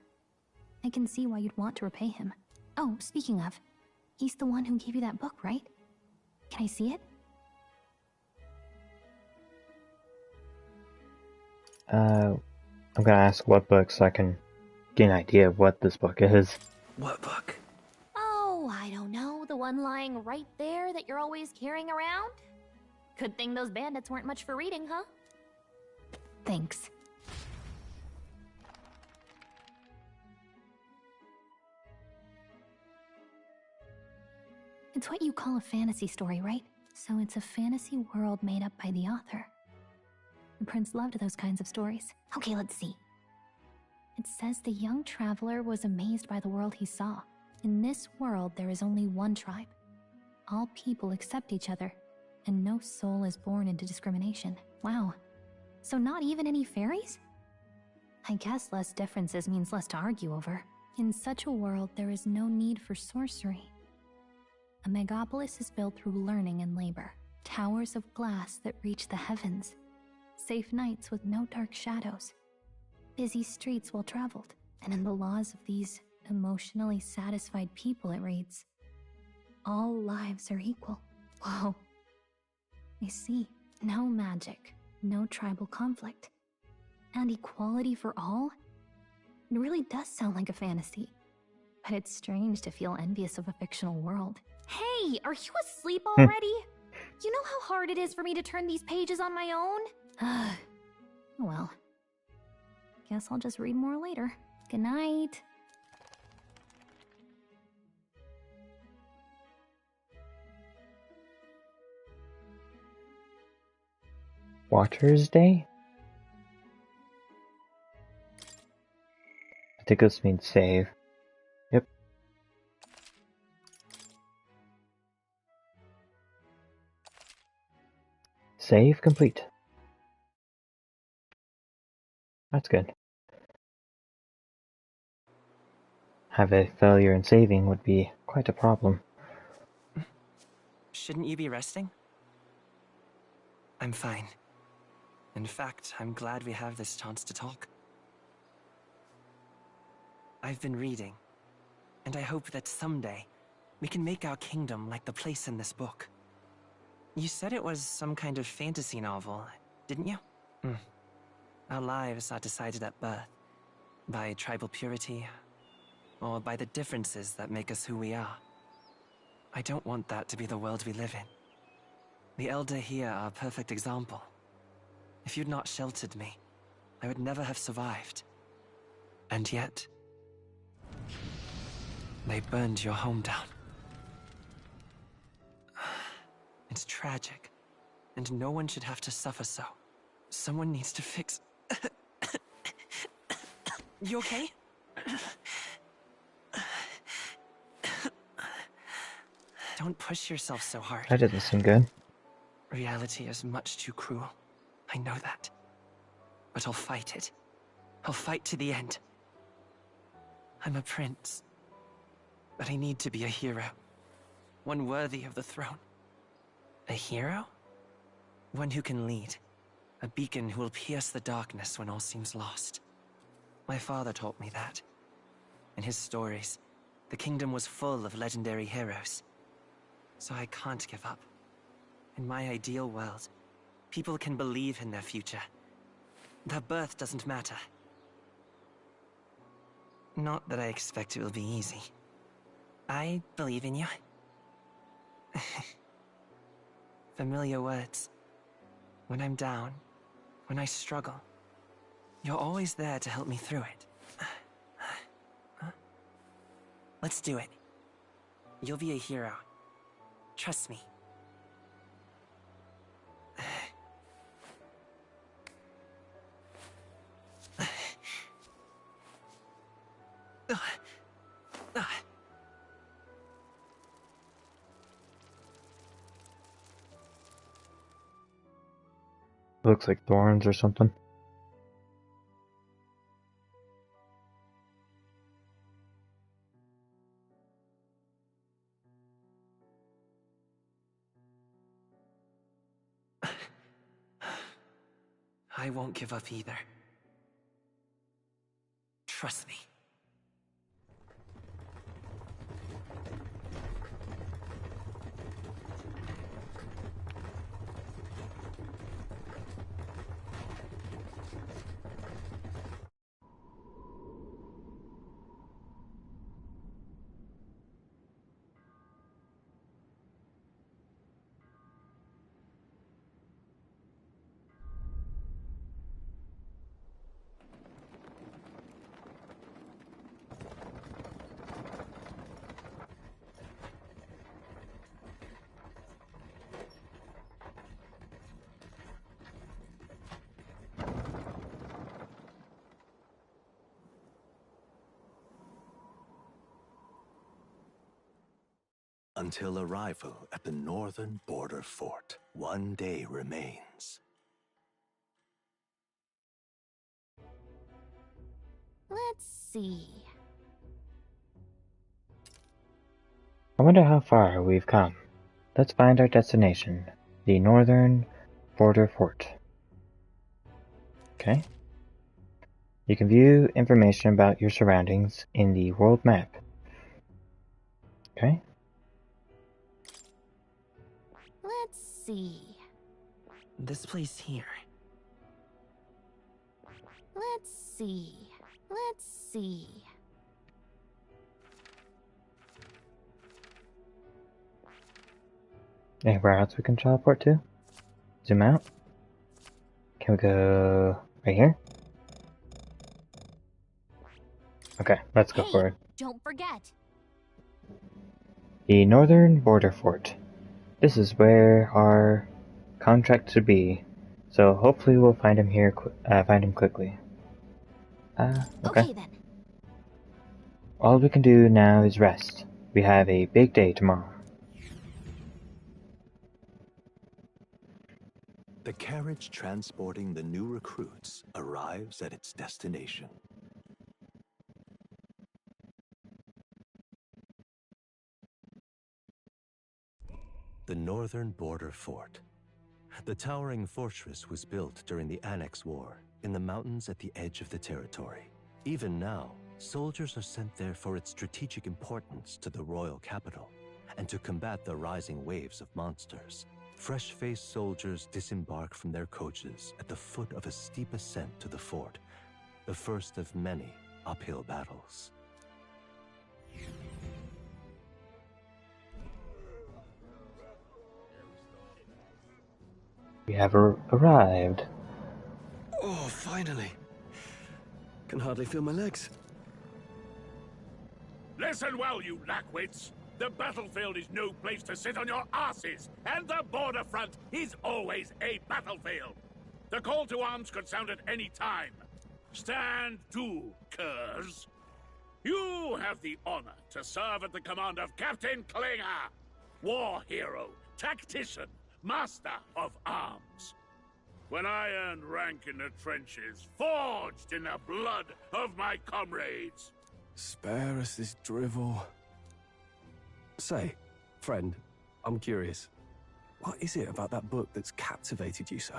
I can see why you'd want to repay him. Oh, speaking of, he's the one who gave you that book, right? Can I see it? I'm gonna ask what book so I can get an idea of what this book is. What book? Oh, I don't know. The one lying right there that you're always carrying around? Good thing those bandits weren't much for reading, huh? Thanks. It's what you call a fantasy story, right? So it's a fantasy world made up by the author. The prince loved those kinds of stories. Okay, let's see. It says the young traveler was amazed by the world he saw. In this world, there is only one tribe. All people accept each other, and no soul is born into discrimination. Wow. So not even any fairies? I guess less differences means less to argue over. In such a world, there is no need for sorcery. A megapolis is built through learning and labor. Towers of glass that reach the heavens. Safe nights with no dark shadows. Busy streets well traveled. And in the laws of these emotionally satisfied people, it reads, all lives are equal. Whoa. I see. No magic. No tribal conflict. And equality for all? It really does sound like a fantasy. But it's strange to feel envious of a fictional world. Hey, are you asleep already? You know how hard it is for me to turn these pages on my own? Well, guess I'll just read more later. Good night. Watcher's Day? I think this means save. Yep. Save complete. That's good. Have a failure in saving would be quite a problem. Shouldn't you be resting? I'm fine. In fact, I'm glad we have this chance to talk. I've been reading, and I hope that someday we can make our kingdom like the place in this book. You said it was some kind of fantasy novel, didn't you? Our lives are decided at birth, by tribal purity, or by the differences that make us who we are. I don't want that to be the world we live in. The Elder here are a perfect example. If you'd not sheltered me, I would never have survived. And yet, they burned your home down. It's tragic, and no one should have to suffer so. Someone needs to fix... You okay? Don't push yourself so hard. That doesn't seem good. Reality is much too cruel. I know that. But I'll fight it. I'll fight to the end. I'm a prince. But I need to be a hero. One worthy of the throne. A hero? One who can lead. A beacon who will pierce the darkness when all seems lost. My father taught me that. In his stories, the kingdom was full of legendary heroes. So I can't give up. In my ideal world, people can believe in their future. Their birth doesn't matter. Not that I expect it will be easy. I believe in you. Familiar words. When I'm down, when I struggle, you're always there to help me through it. Huh? Let's do it. You'll be a hero. Trust me. Looks like thorns or something. I won't give up either. Trust me. Until arrival at the northern border fort, one day remains. Let's see. I wonder how far we've come. Let's find our destination, the northern border fort. Okay. You can view information about your surroundings in the world map. Okay. Let's see. This place here. Let's see. Let's see. Anywhere else we can teleport to? Zoom out. Can we go right here? Okay, let's go for it. Don't forget. The northern border fort. This is where our contract should be, so hopefully we'll find him here. Find him quickly. Okay. Then. All we can do now is rest. We have a big day tomorrow. The carriage transporting the new recruits arrives at its destination. The northern border fort. The towering fortress was built during the Annex War in the mountains at the edge of the territory. Even now, soldiers are sent there for its strategic importance to the royal capital and to combat the rising waves of monsters. Fresh-faced soldiers disembark from their coaches at the foot of a steep ascent to the fort, the first of many uphill battles. We have arrived. Oh, finally. Can hardly feel my legs. Listen well, you lackwits. The battlefield is no place to sit on your asses, and the border front is always a battlefield. The call to arms could sound at any time. Stand to, curs. You have the honor to serve at the command of Captain Klinger, war hero, tactician, master of arms. When I earned rank in the trenches, forged in the blood of my comrades. Spare us this drivel. Say, friend, I'm curious. What is it about that book that's captivated you so?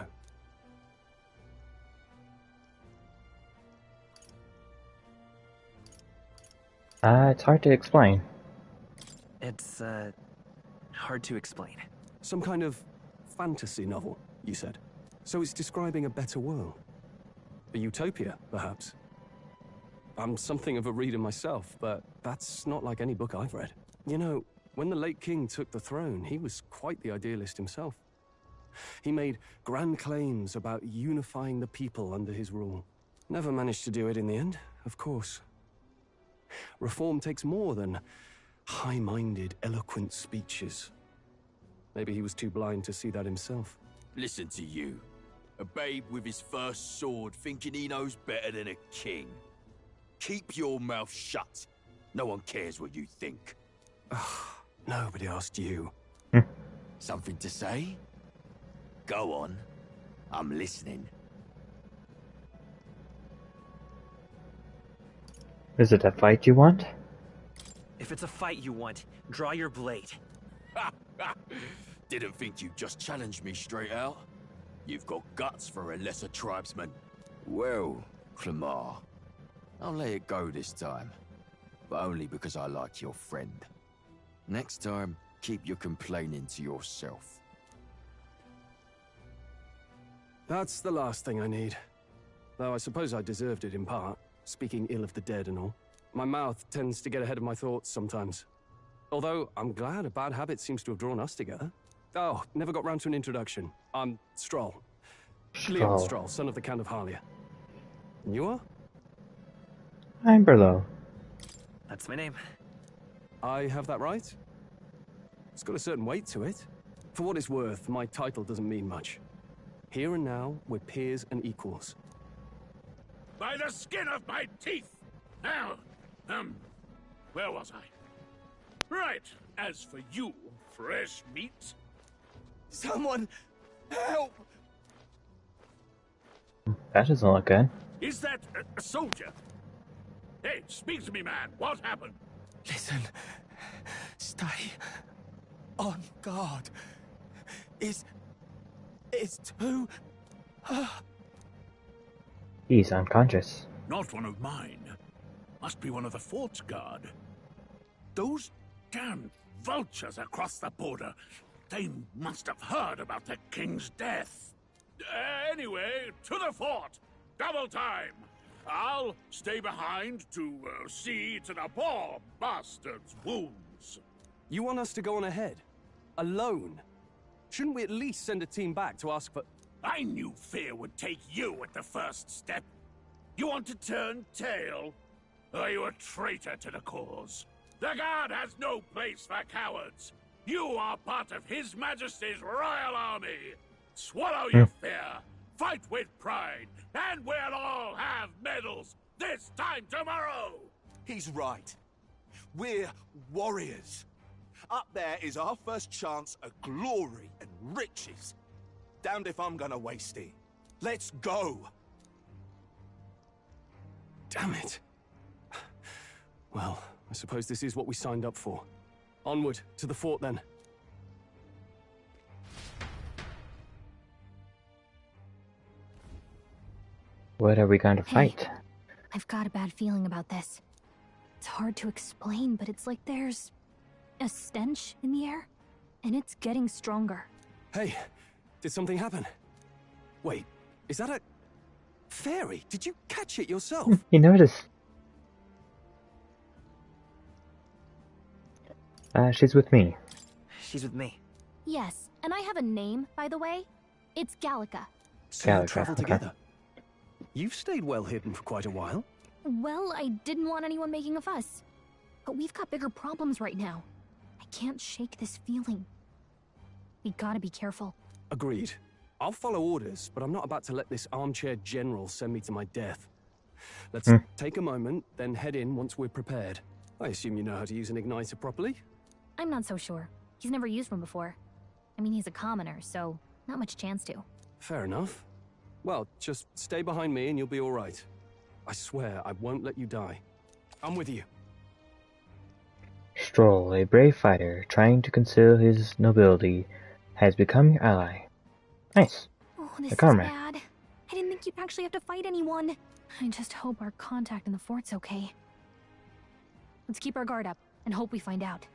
It's hard to explain. It's, hard to explain. Some kind of fantasy novel, you said. So it's describing a better world. A utopia, perhaps. I'm something of a reader myself, but that's not like any book I've read. You know, when the late king took the throne, he was quite the idealist himself. He made grand claims about unifying the people under his rule. Never managed to do it in the end, of course. Reform takes more than high-minded, eloquent speeches. Maybe he was too blind to see that himself. Listen to you. A babe with his first sword thinking he knows better than a king. Keep your mouth shut. No one cares what you think. Nobody asked you. Something to say? Go on. I'm listening. Is it a fight you want? If it's a fight you want, draw your blade. Didn't think you'd just challenge me straight out. You've got guts for a lesser tribesman. Well, Clemar, I'll let it go this time. But only because I like your friend. Next time, keep your complaining to yourself. That's the last thing I need. Though I suppose I deserved it in part, speaking ill of the dead and all. My mouth tends to get ahead of my thoughts sometimes. Although, I'm glad a bad habit seems to have drawn us together. Oh, never got round to an introduction. I'm Stroll. Leon Stroll, son of the Count of Harlia. And you are? I'm Berlo. That's my name. I have that right? It's got a certain weight to it. For what it's worth, my title doesn't mean much. Here and now, we're peers and equals. By the skin of my teeth! Now, where was I? Right, as for you, fresh meat... Someone, help! That doesn't look good. Is that a soldier? Hey, speak to me, man. What happened? Listen. Stay on guard. It's too... He's unconscious. Not one of mine. Must be one of the fort's guard. Those damn vultures across the border. They must have heard about the king's death. Anyway, to the fort. Double time. I'll stay behind to see to the poor bastard's wounds. You want us to go on ahead? Alone? Shouldn't we at least send a team back to ask for... I knew fear would take you at the first step. You want to turn tail? Are you a traitor to the cause? The guard has no place for cowards. You are part of His Majesty's Royal Army. Swallow your fear. Fight with pride. And we'll all have medals this time tomorrow. He's right. We're warriors. Up there is our first chance at glory and riches. Damned if I'm gonna waste it. Let's go. Damn it. Well, I suppose this is what we signed up for. Onward, to the fort then. What are we going to fight? I've got a bad feeling about this. It's hard to explain, but it's like there's a stench in the air, and it's getting stronger. Hey, did something happen? Wait, is that a fairy? Did you catch it yourself? You noticed. She's with me. She's with me. Yes, and I have a name, by the way. It's Gallica. So you Gallica, travel okay. together. You've stayed well hidden for quite a while. Well, I didn't want anyone making a fuss. But we've got bigger problems right now. I can't shake this feeling. We gotta be careful. Agreed. I'll follow orders, but I'm not about to let this armchair general send me to my death. Let's take a moment, then head in once we're prepared. I assume you know how to use an igniter properly? I'm not so sure. He's never used one before. I mean, he's a commoner, so not much chance to. Fair enough. Well, just stay behind me and you'll be all right. I swear I won't let you die. I'm with you. Stroll, a brave fighter trying to conceal his nobility, has become your ally. Nice. Oh, this A is comrade. bad. I didn't think you'd actually have to fight anyone. I just hope our contact in the fort's okay. Let's keep our guard up and hope we find out.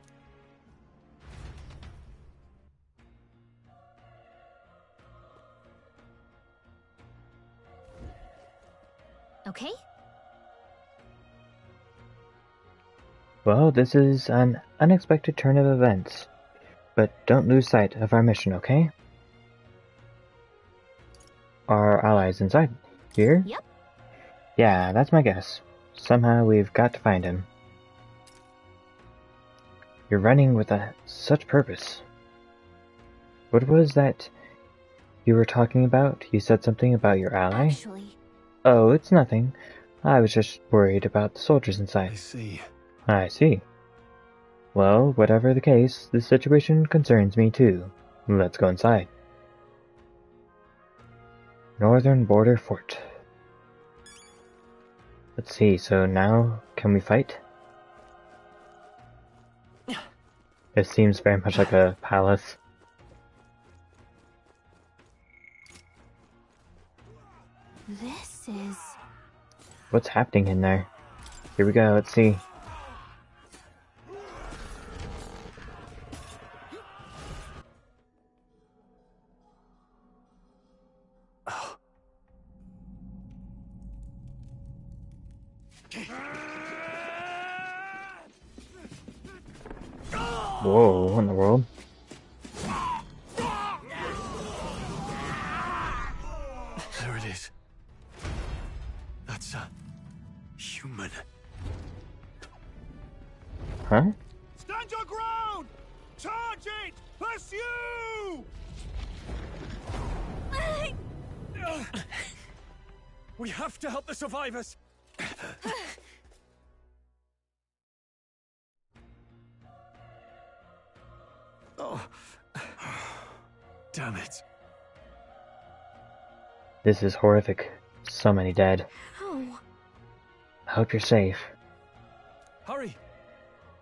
Okay? Well, this is an unexpected turn of events. But don't lose sight of our mission, okay? Our allies inside here? Yep. Yeah, that's my guess. Somehow we've got to find him. You're running with such purpose. What was that you were talking about? You said something about your ally? Actually. Oh, it's nothing. I was just worried about the soldiers inside. I see. I see. Well, whatever the case, this situation concerns me too. Let's go inside. Northern Border Fort. Let's see, so now, can we fight? It seems very much like a palace. This is... What's happening in there? Here we go, let's see. Whoa, what in the world? There it is. That's a human. Huh? Stand your ground! Charge it! Pursue! We have to help the survivors. Oh. Damn it. This is horrific. So many dead. Oh. I hope you're safe. Hurry.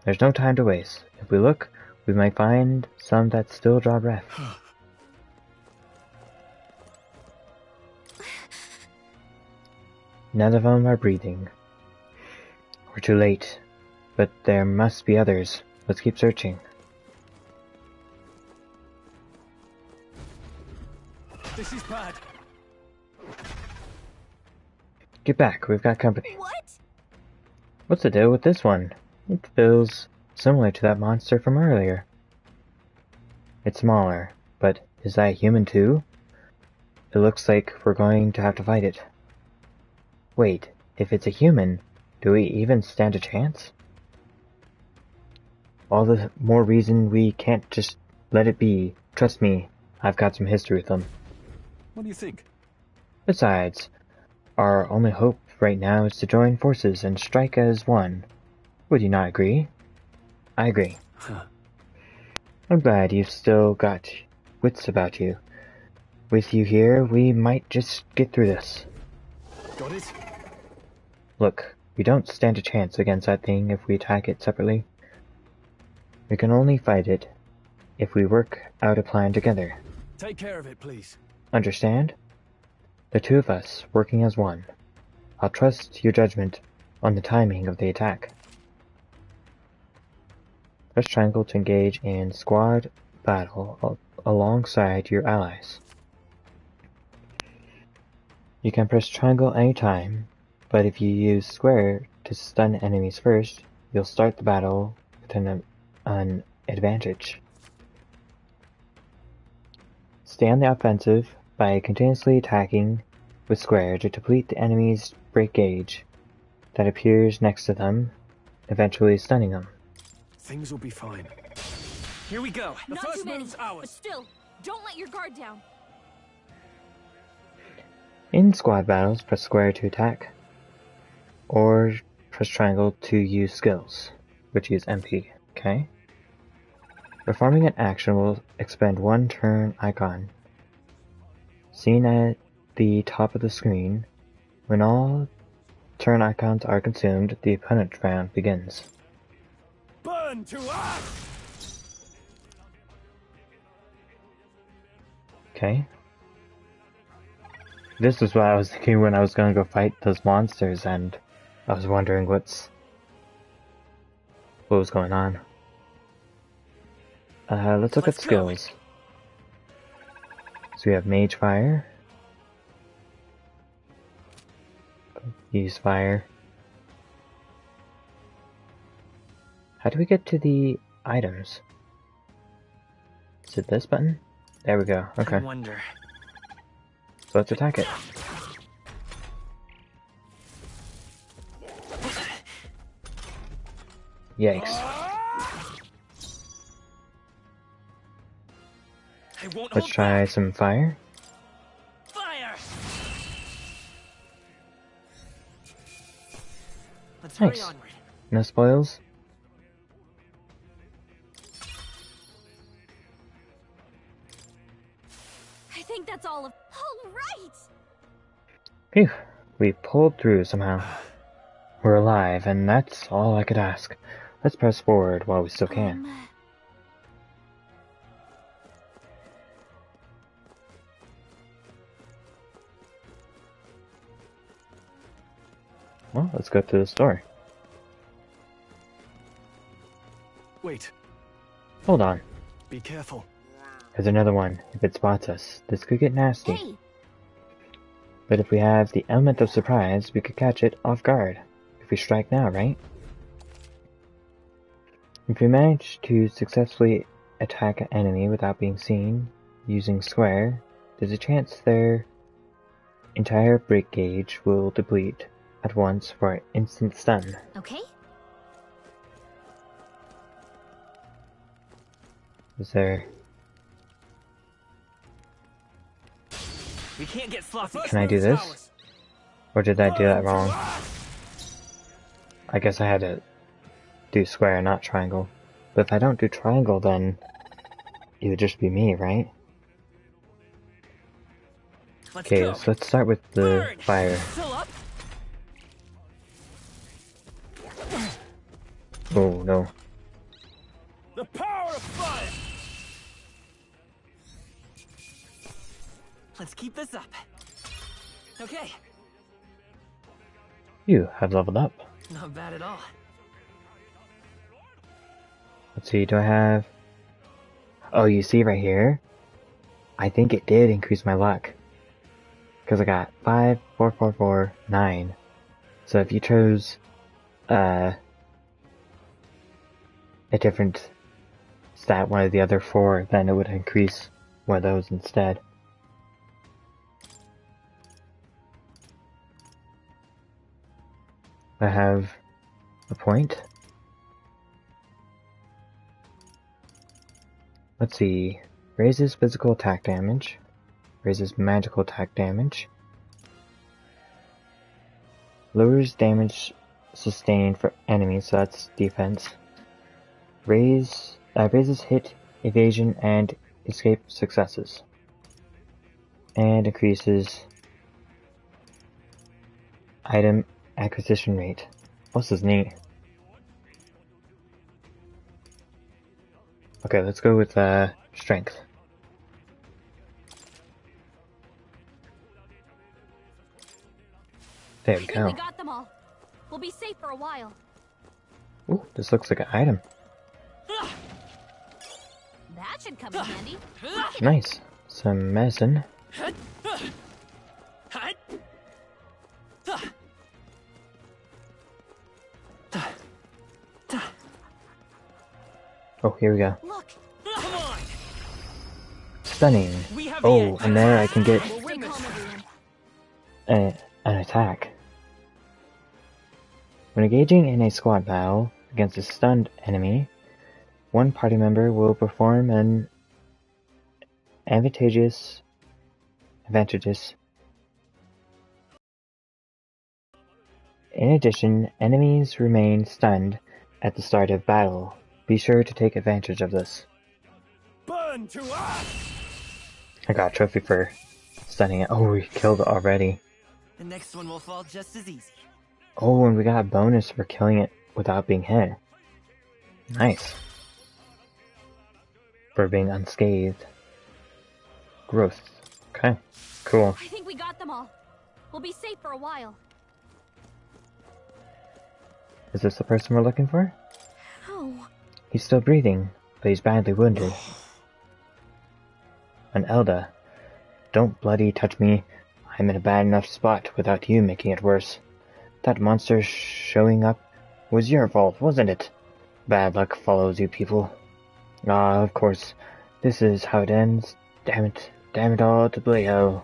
There's no time to waste. If we look, we might find some that still draw breath. None of them are breathing. We're too late. But there must be others. Let's keep searching. This is bad. Get back, we've got company. What? What's the deal with this one? It feels similar to that monster from earlier. It's smaller, but is that a human too? It looks like we're going to have to fight it. Wait, if it's a human, do we even stand a chance? All the more reason we can't just let it be. Trust me, I've got some history with them. What do you think? Besides, our only hope right now is to join forces and strike as one. Would you not agree? I agree. Huh. I'm glad you've still got wits about you. With you here, we might just get through this. Got it? Look, we don't stand a chance against that thing if we attack it separately. We can only fight it if we work out a plan together. Take care of it, please. Understand? The two of us working as one. I'll trust your judgment on the timing of the attack. Press triangle to engage in squad battle alongside your allies. You can press triangle anytime, but if you use square to stun enemies first, you'll start the battle with an advantage. Stay on the offensive by continuously attacking with square to deplete the enemy's break gauge that appears next to them, eventually stunning them. Things will be fine. Here we go. The Not first too many, move's but ours. still, don't let your guard down. In squad battles, press square to attack, or press triangle to use skills, which use MP, okay? Performing an action will expend one turn icon. Seen at the top of the screen, when all turn icons are consumed, the opponent's round begins. Burn to us! Okay. This is what I was thinking when I was gonna go fight those monsters, and I was wondering what was going on. Let's look at skills. So we have Mage Fire. Use Fire. How do we get to the items? Is it this button? There we go, okay. I wonder. So let's attack it. Yikes. Let's try some fire. Fire! Let's Nice. hurry onward. No spoils? I think that's all of. All right. Phew, we pulled through somehow. We're alive, and that's all I could ask. Let's press forward while we still can. Well, let's go to the store. Wait. Hold on. Be careful. There's another one. If it spots us, this could get nasty. Hey. But if we have the element of surprise, we could catch it off guard. If we strike now, right? If we manage to successfully attack an enemy without being seen, using square, there's a chance their entire break gauge will deplete at once for an instant stun. Okay. Is there... We can't get sloppy. Can I do this? Or did I do that wrong? I guess I had to do square, not triangle. But if I don't do triangle, then it would just be me, right? Okay, so let's start with the fire. Oh no. The power of fire! Let's keep this up. Okay. You have leveled up. Not bad at all. Let's see, do I have... Oh, you see right here? I think it did increase my luck. Because I got 5, 4, 4, 4, 9. So if you chose a different stat, one of the other 4, then it would increase one of those instead. I have a point. Let's see. Raises physical attack damage. Raises magical attack damage. Lowers damage sustained for enemies, so that's defense. Raises hit, evasion, and escape successes. And increases item acquisition rate. This is neat. Okay, let's go with strength. There we I think go. we got them all. We'll be safe for a while. Ooh, this looks like an item. That should cut come in handy. Nice. Some medicine. Oh, here we go. Look, come on. Stunning. Oh, and there I can get Stay calm, everyone. an attack. When engaging in a squad battle against a stunned enemy, one party member will perform an advantageous. In addition, enemies remain stunned at the start of battle. Be sure to take advantage of this. Burn to us! I got a trophy for stunning it. Oh, we killed it already. The next one will fall just as easy. Oh, and we got a bonus for killing it without being hit. Nice. For being unscathed. Growth. Okay, cool. I think we got them all. We'll be safe for a while. Is this the person we're looking for? Oh. He's still breathing, but he's badly wounded. And Elda, don't bloody touch me. I'm in a bad enough spot without you making it worse. That monster showing up was your fault, wasn't it? Bad luck follows you people. Ah, of course. This is how it ends. Damn it. Damn it all to Bleho.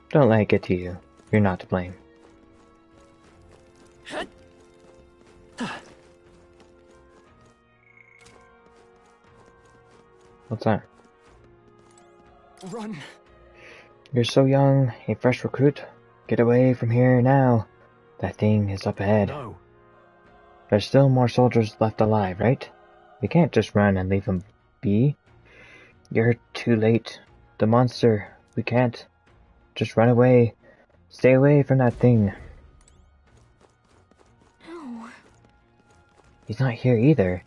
Don't let it get to you. You're not to blame. What's that? Run. You're so young, a fresh recruit. Get away from here now. That thing is up ahead. No. There's still more soldiers left alive, right? We can't just run and leave them be. You're too late. The monster. We can't. Just run away. Stay away from that thing. No. He's not here either.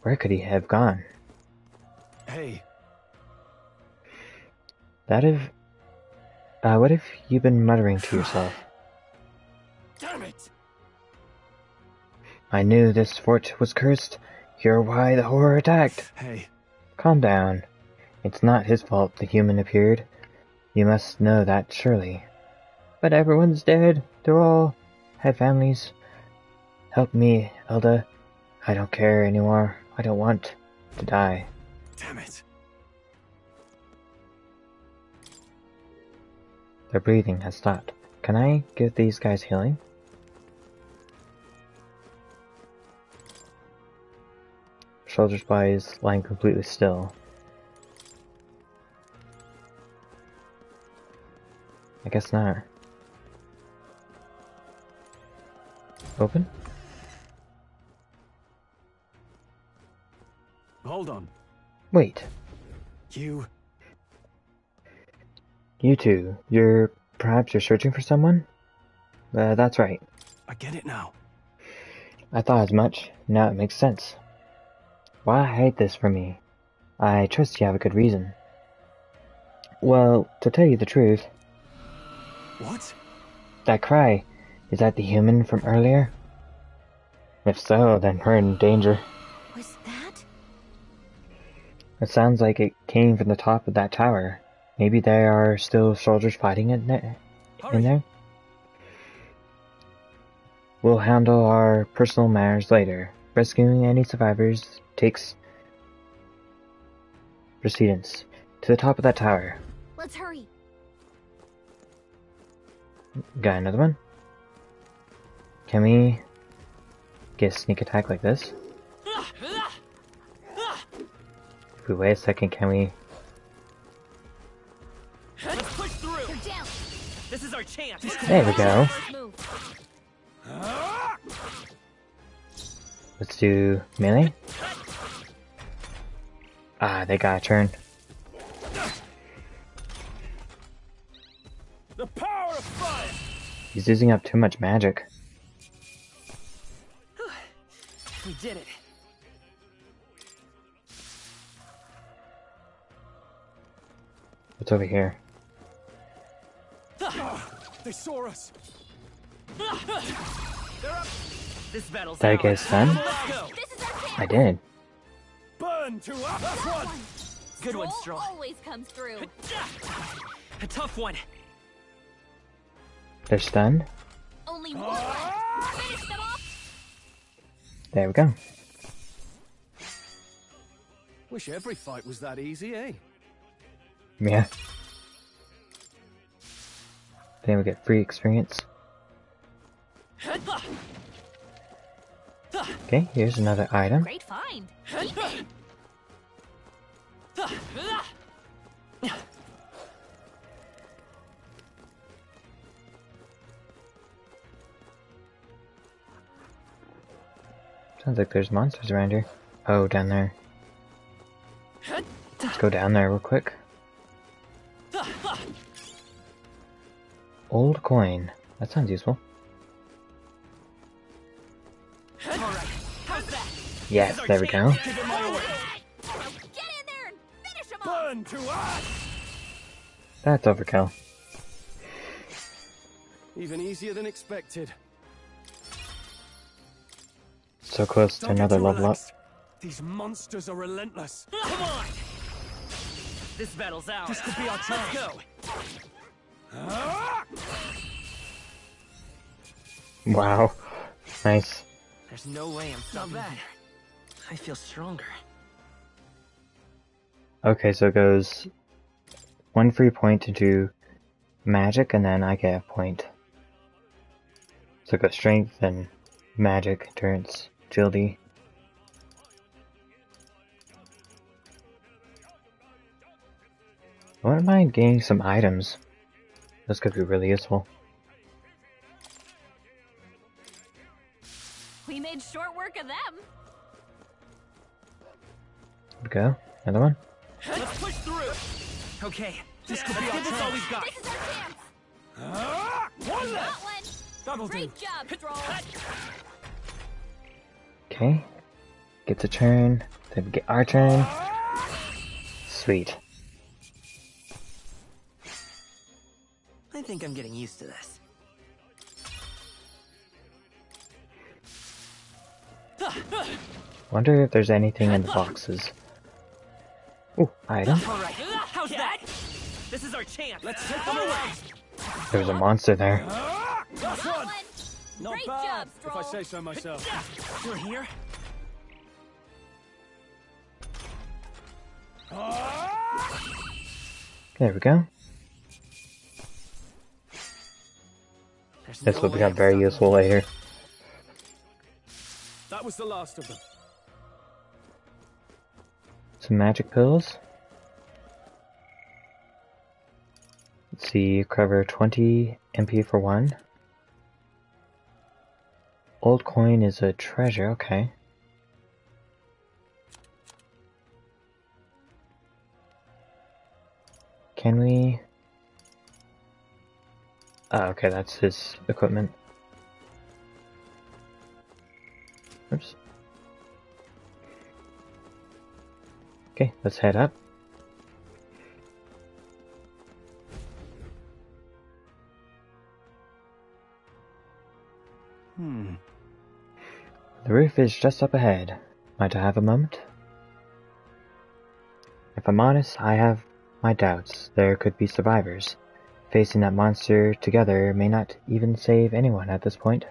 Where could he have gone? Hey. What if you've been muttering to yourself? Damn it! I knew this fort was cursed. You're why the horror attacked. Hey. Calm down. It's not his fault the human appeared. You must know that, surely. But everyone's dead. They're all have families. Help me, Elda. I don't care anymore. I don't want to die. Damn it. Their breathing has stopped. Can I give these guys healing? Soldier's body is lying completely still. I guess not. Open? Hold on. Wait. You two. Perhaps you're searching for someone? That's right. I get it now. I thought as much. Now it makes sense. Why hide this from me? I trust you have a good reason. Well, to tell you the truth... What? That cry, is that the human from earlier? If so, then we're in danger. Was that? It sounds like it came from the top of that tower. Maybe there are still soldiers fighting in there? We'll handle our personal matters later. Rescuing any survivors takes precedence. To the top of that tower. Let's hurry. Got another one? Can we get a sneak attack like this? If we wait a second, can we... Let's push through. They're down. This is our chance. There we go. Let's do melee. Ah, they got a turn. The power of fire. He's using up too much magic. We did it. What's over here? They saw us. This battle's Did I get stunned? I did. Burn to us! That's one! Good one, Stroll. Always comes through. A tough one. They're stunned. Only one left. Finish them off. There we go. Wish every fight was that easy, eh? Yeah. Then we get free experience. Okay, here's another item. Great find. Keep it. Sounds like there's monsters around here. Oh, down there. Let's go down there real quick. Old coin. That sounds useful. Yes, there we go. Get in there and finish him off. Burn to us! That's overkill. Even easier than expected. So close to another level up. These monsters are relentless. Come on! This battle's ours. This could be our chance. Let's go. Wow. Nice. There's no way I'm stopping here. I feel stronger. Okay, so it goes 1 free point into magic, and then I get a point. So it goes strength, then magic, endurance, agility. I wouldn't mind getting some items. This could be really useful. We made short work of them. There we go. Another one. Let's push through. Okay, This could be our this all chance. we've got. This is our chance. One Got left. one. That'll do. Great job, Stroll. Okay. Gets a turn. Then we get our turn. Sweet. I think I'm getting used to this. Wonder if there's anything in the boxes. Ooh, item. All right, how's that? This is our chance. Let's take them away. There's a monster there. That's one. Not Great bad, job, if I Stroll. say so myself. You're here? There we go. This will become very useful later. That was the last of them. Some magic pills. Let's see, cover 20 MP for one. Old coin is a treasure, okay. Can we... Oh, okay, that's his equipment. Oops. Okay, let's head up. The roof is just up ahead. Might I have a moment? If I'm honest, I have my doubts. There could be survivors. Facing that monster together may not even save anyone at this point.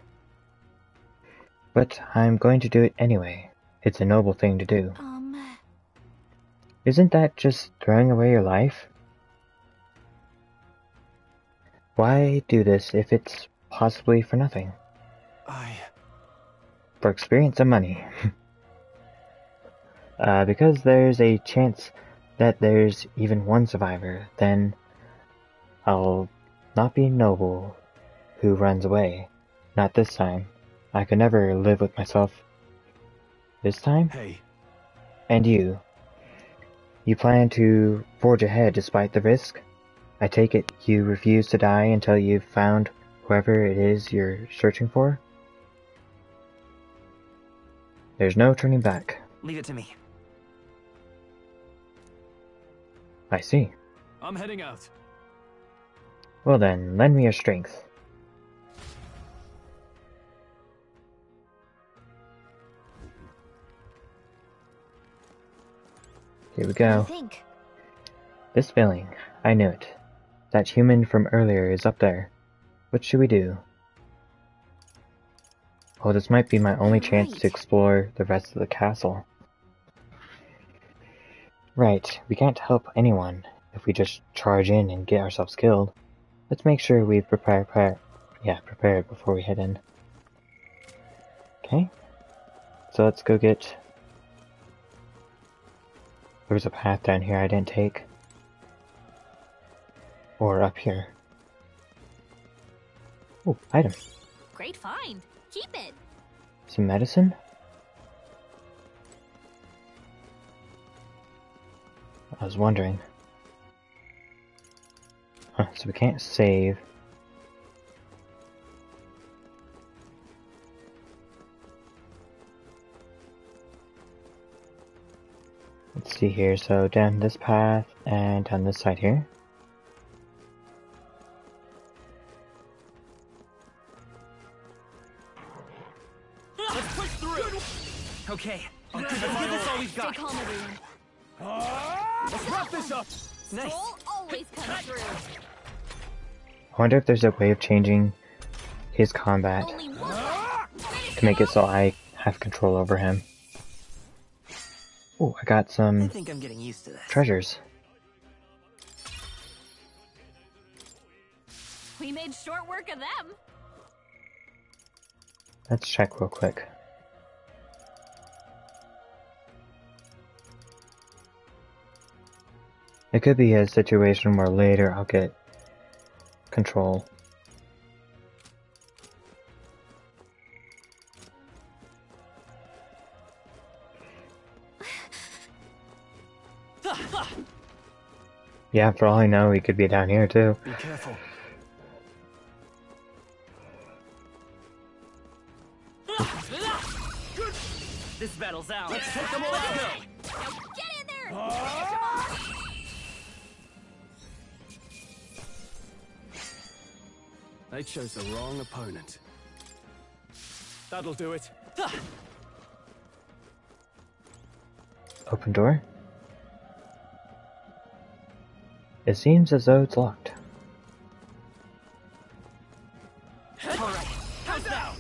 But I'm going to do it anyway. It's a noble thing to do. Isn't that just throwing away your life? Why do this if it's possibly for nothing? For experience and money. Because there's a chance that there's even one survivor, then I'll not be noble who runs away. Not this time. I could never live with myself. This time? Hey. And you? You plan to forge ahead despite the risk? I take it you refuse to die until you've found whoever it is you're searching for? There's no turning back. Leave it to me. I see. I'm heading out. Well then, lend me your strength. Here we What do you go. think? This feeling. I knew it. That human from earlier is up there. What should we do? Oh, this might be my only chance to explore the rest of the castle. Right, we can't help anyone if we just charge in and get ourselves killed. Let's make sure we prepare before we head in. Okay, so let's go get... There was a path down here I didn't take. Or up here. Oh, item. Great find. Keep it. Some medicine? I was wondering. Huh, so we can't save. Let's see here, so down this path and down this side here. Let's push through! Okay, let's give this all we've got. Stay calm, everyone. Let's wrap this up! Nice. Soul always comes through. I wonder if there's a way of changing his combat to make it so I have control over him. Oh, I got I some think I'm getting used to this. treasures. We made short work of them. Let's check real quick. It could be a situation where later I'll get control. Yeah, for all I know, he could be down here too. Be careful. This battle's out. Let's take them all out. Now get in there. Finish him off. They chose the wrong opponent. That'll do it. Open door? It seems as though it's locked. Alright, how's that?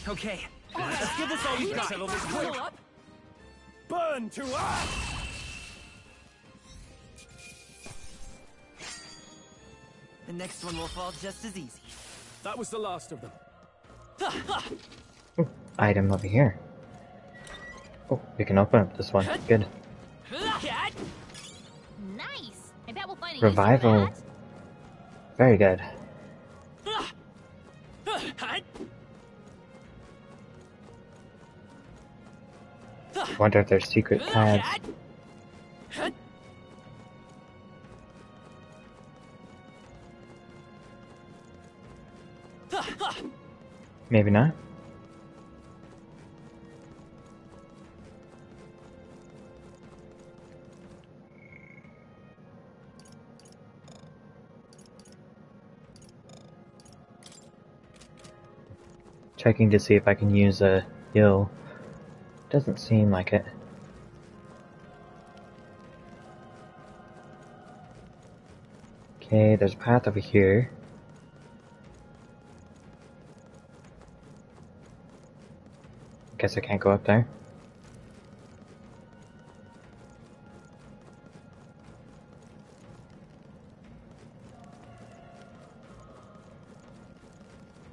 Okay, let's give this all we've got. Settle this quick. Burn to us! The next one will fall just as easy. That was the last of them. Ooh, item over here. Oh, we can open up this one. Good. Nice. I bet we'll find a Revival. use for Very good. Wonder if there's secret paths. Maybe not. Checking to see if I can use a heal. Doesn't seem like it. Okay, there's a path over here. Guess I can't go up there.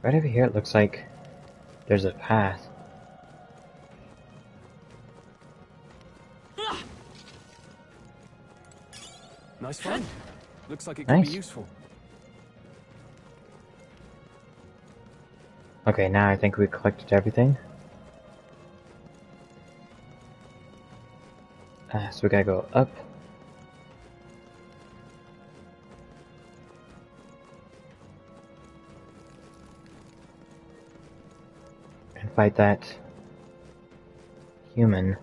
Right over here it looks like there's a path. Nice find. Looks like it could Nice. be useful. Okay, now I think we collected everything. So we gotta go up. And fight that human.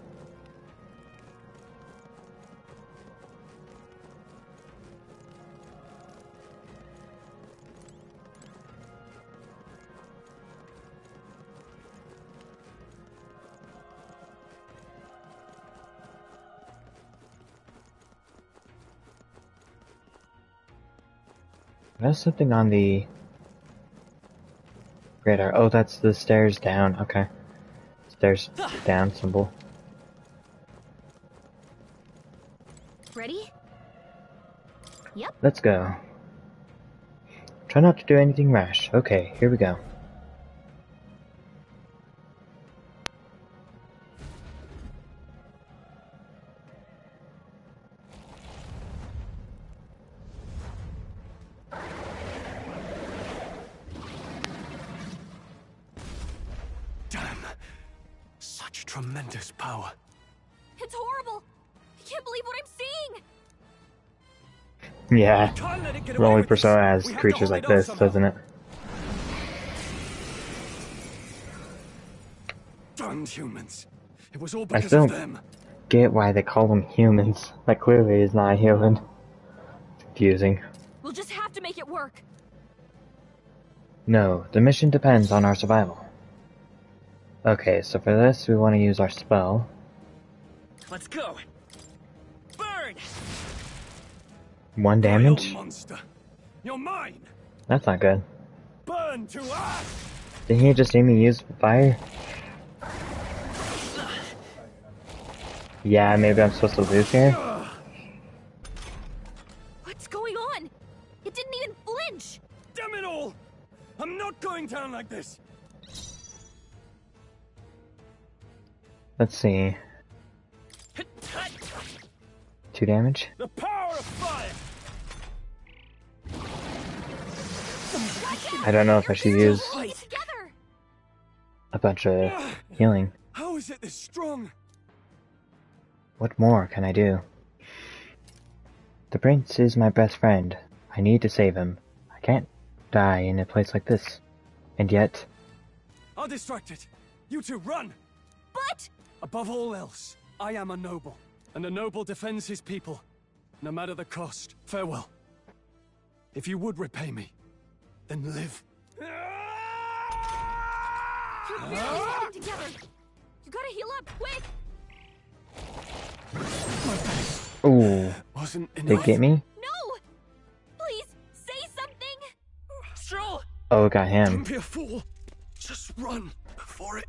There's something on the radar. Oh, that's the stairs down. Okay. Stairs down symbol. Ready? Yep. Let's go. Try not to do anything rash. Okay, here we go. Damn. Such tremendous power. It's horrible! I can't believe what I'm seeing! Yeah. The only Persona has creatures like this, doesn't it? Damned humans. It was all I because still of don't them. get why they call them humans. That clearly is not human. It's confusing. We'll just have to make it work. No, the mission depends on our survival. Okay, so for this we want to use our spell. Let's go. Burn! 1 damage? Monster. You're mine. That's not good. Burn to us. Didn't he just see me use fire? Yeah, maybe I'm supposed to lose here? What's going on? It didn't even flinch! Damn it all! I'm not going down like this. Let's see. 2 damage? The power of fire. I don't know if I should use a bunch of healing. How is it this strong? What more can I do? The prince is my best friend. I need to save him. I can't die in a place like this. And yet... I'll distract it. You two run! But... Above all else, I am a noble. And a noble defends his people. No matter the cost. Farewell. If you would repay me, then live. You're barely holding together. You gotta heal up, quick! Ooh. Wasn't They get me? No! Please, say something! Stroll! Oh, it got him. Don't be a fool. Just run before it...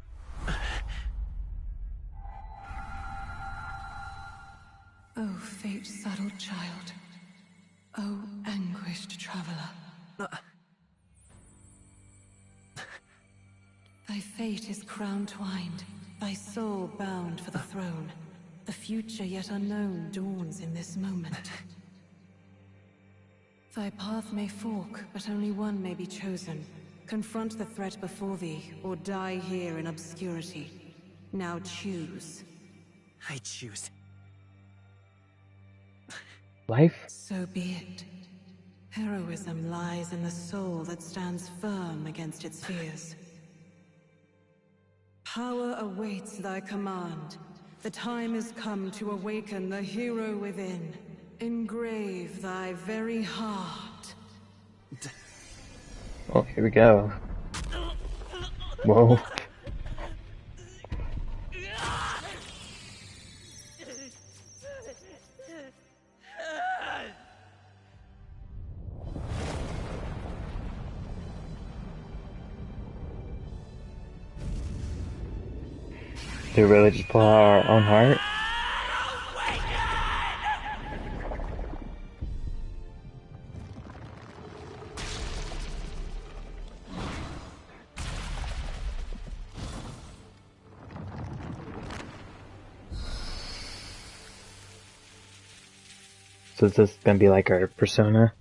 Oh, fate-saddled child. Oh, anguished traveler. Thy fate is crown-twined, thy soul bound for the throne. The future yet unknown dawns in this moment. Thy path may fork, but only one may be chosen. Confront the threat before thee, or die here in obscurity. Now choose. I choose. Life? So be it. Heroism lies in the soul that stands firm against its fears. Power awaits thy command. The time is come to awaken the hero within. Engrave thy very heart. Oh, here we go. Whoa. Did we really just pull out our own heart? So is this gonna be like our persona?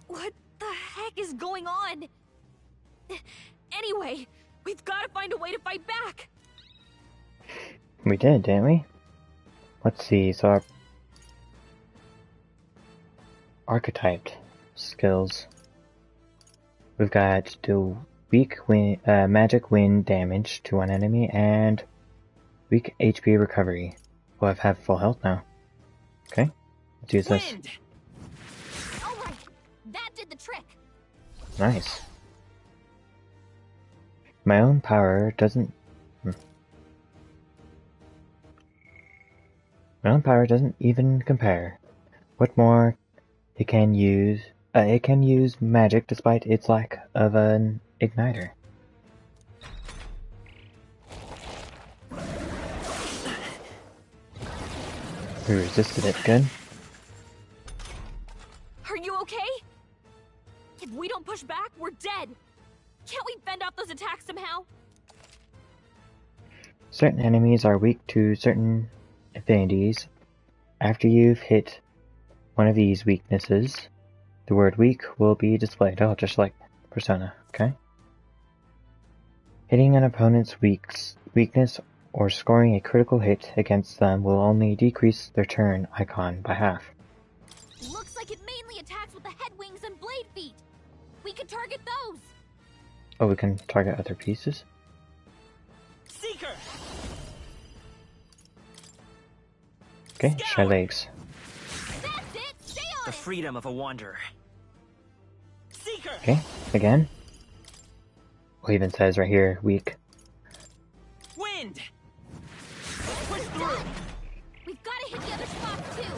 What the heck is going on? Anyway, we've gotta find a way to fight back! We did, didn't we? Let's see, so our archetyped skills. We've got do weak magic wind damage to one enemy and weak HP recovery. Well, I've had full health now. Okay, let's use this. Alright, that did the trick! Nice. My own power doesn't... My own power doesn't even compare. What more, it can use magic despite its lack of an igniter. We resisted it, good. Are you okay? If we don't push back, we're dead. Can't we fend off those attacks somehow? Certain enemies are weak to certain affinities. After you've hit one of these weaknesses, the word weak will be displayed. Oh, just like Persona, okay? Hitting an opponent's weakness or scoring a critical hit against them will only decrease their turn icon by half. Looks like it mainly attacks with the head wings and blade feet. We could target those. Oh, we can target other pieces? Seeker! Okay, try legs. That's it! Stay on The freedom of a wanderer. Seeker! Okay, again. Well, it even says right here, weak. Wind! Push through! We've got to hit the other spots too.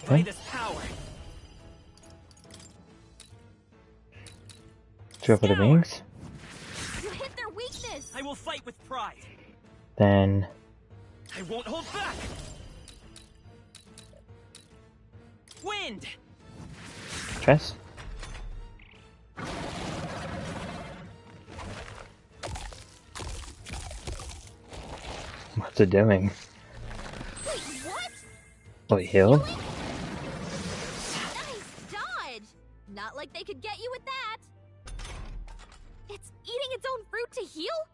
By this power. Go for the wings. You hit their weakness. I will fight with pride. Then I won't hold back. Wind. chest. What's it doing? Wait, what? Wait, heal? Nice dodge. Not like they could get you with that. It's eating its own fruit to heal?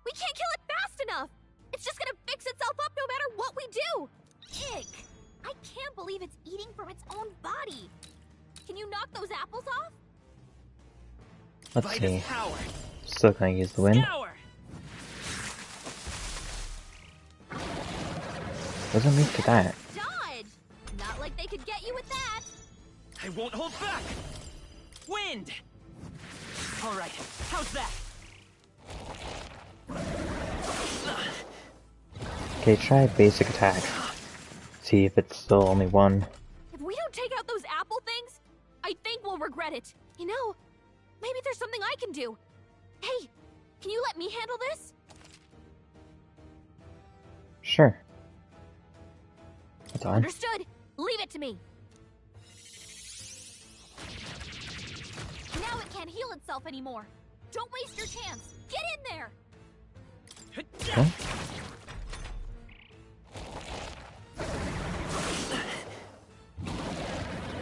We can't kill it fast enough. It's just gonna fix itself up no matter what we do. Ick. I can't believe it's eating from its own body. Can you knock those apples off? Let's see. Still gonna use the wind. Wasn't weak to that. Dodge. Not like they could get you with that. I won't hold back. Wind. All right. How's that? Okay, try basic attack. See if it's still only one. If we don't take out those apple things, I think we'll regret it. You know, maybe there's something I can do. Hey, can you let me handle this? Sure. That's on. Understood. Leave it to me. Now it can't heal itself anymore. Don't waste your chance. Get in there. Okay.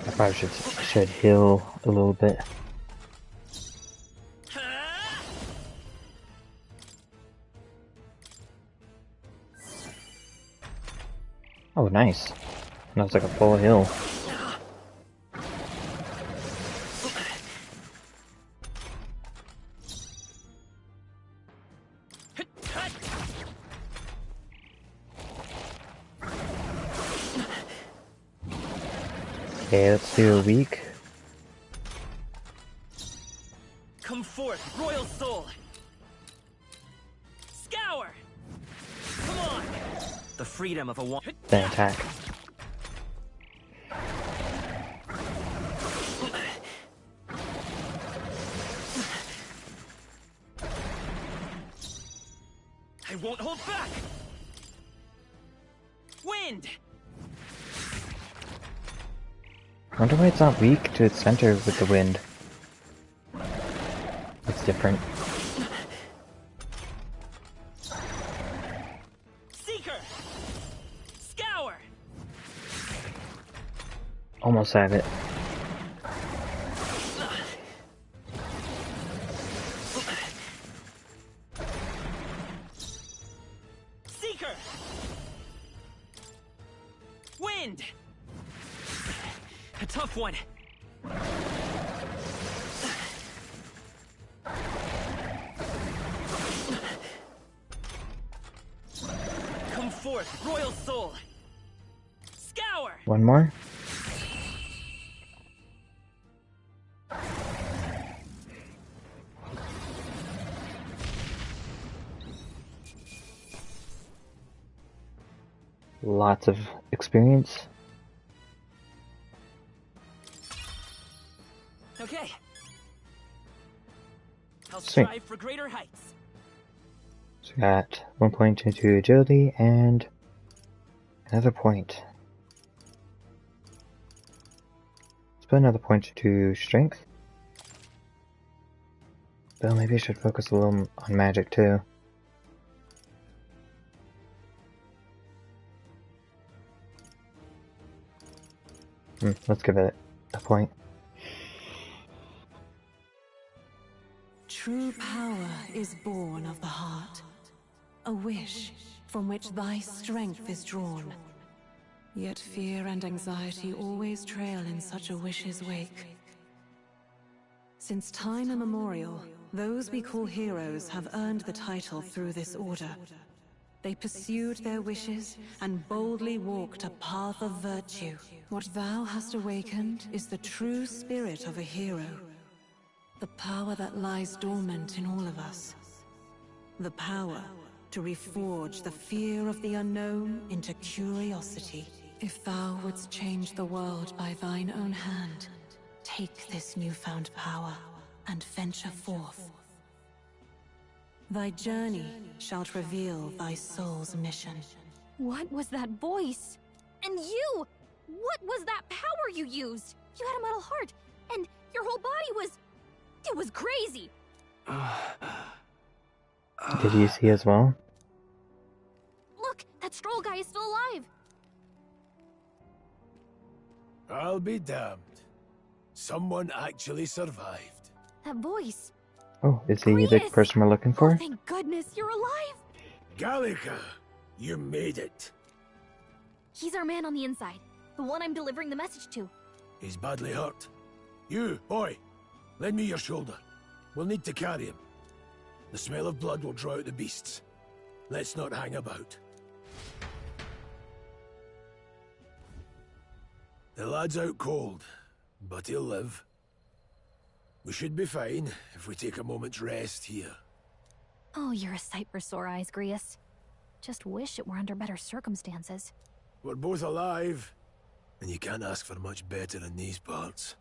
I probably should heal a little bit. Oh, nice. That was like a full heal. Okay, let's do a week. Come forth, royal soul. Scour. Come on. The freedom of a wanderer. Then attack. I won't hold back. Wind. I wonder why it's not weak to its center with the wind. It's different. Seeker. Scour. Almost have it. Seeker. Wind. A tough one. Come forth, royal soul! Scour! One more. Lots of experience. Okay. I'll Sweet. strive for greater heights. So we got 1 point into agility and another point. Let's put another point into strength. But maybe I should focus a little on magic too. Let's give it a point. True power is born of the heart, a wish from which thy strength is drawn. Yet fear and anxiety always trail in such a wish's wake. Since time immemorial, those we call heroes have earned the title through this order. They pursued their wishes and boldly walked a path of virtue. What thou hast awakened is the true spirit of a hero. The power that lies dormant in all of us. The power to reforge the fear of the unknown into curiosity. If thou wouldst change the world by thine own hand, take this newfound power and venture forth. Thy journey shall reveal thy soul's mission. What was that voice? And you! What was that power you used? You had a metal heart, and your whole body was... It was crazy! Did you see as well? Look, that Stroll guy is still alive! I'll be damned. Someone actually survived. That voice. Oh, is he the person we're looking for? Thank goodness you're alive! Gallica, you made it. He's our man on the inside. The one I'm delivering the message to. He's badly hurt. You, boy, lend me your shoulder. We'll need to carry him. The smell of blood will draw out the beasts. Let's not hang about. The lad's out cold, but he'll live. We should be fine if we take a moment's rest here. Oh, you're a sight for sore eyes, Grius. Just wish it were under better circumstances. We're both alive, and you can't ask for much better in these parts.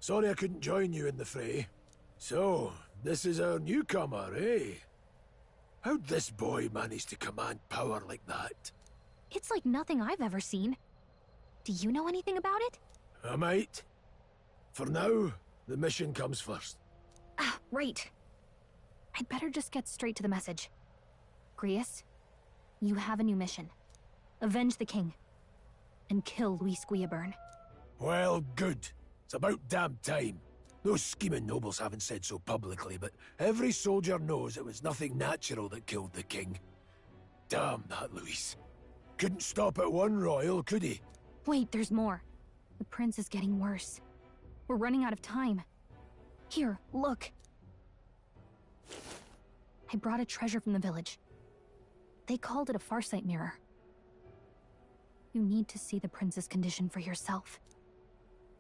Sorry I couldn't join you in the fray. So, this is our newcomer, eh? How'd this boy manage to command power like that? It's like nothing I've ever seen. Do you know anything about it? I might. For now, the mission comes first. Ah, right. I'd better just get straight to the message. Grius, you have a new mission. Avenge the king. And kill Luis Guillaburn. Well, good. It's about damn time. Those scheming nobles haven't said so publicly, but every soldier knows it was nothing natural that killed the king. Damn that Luis. Couldn't stop at one royal, could he? Wait, there's more. The prince is getting worse. We're running out of time. Here, look. I brought a treasure from the village. They called it a farsight mirror. You need to see the prince's condition for yourself.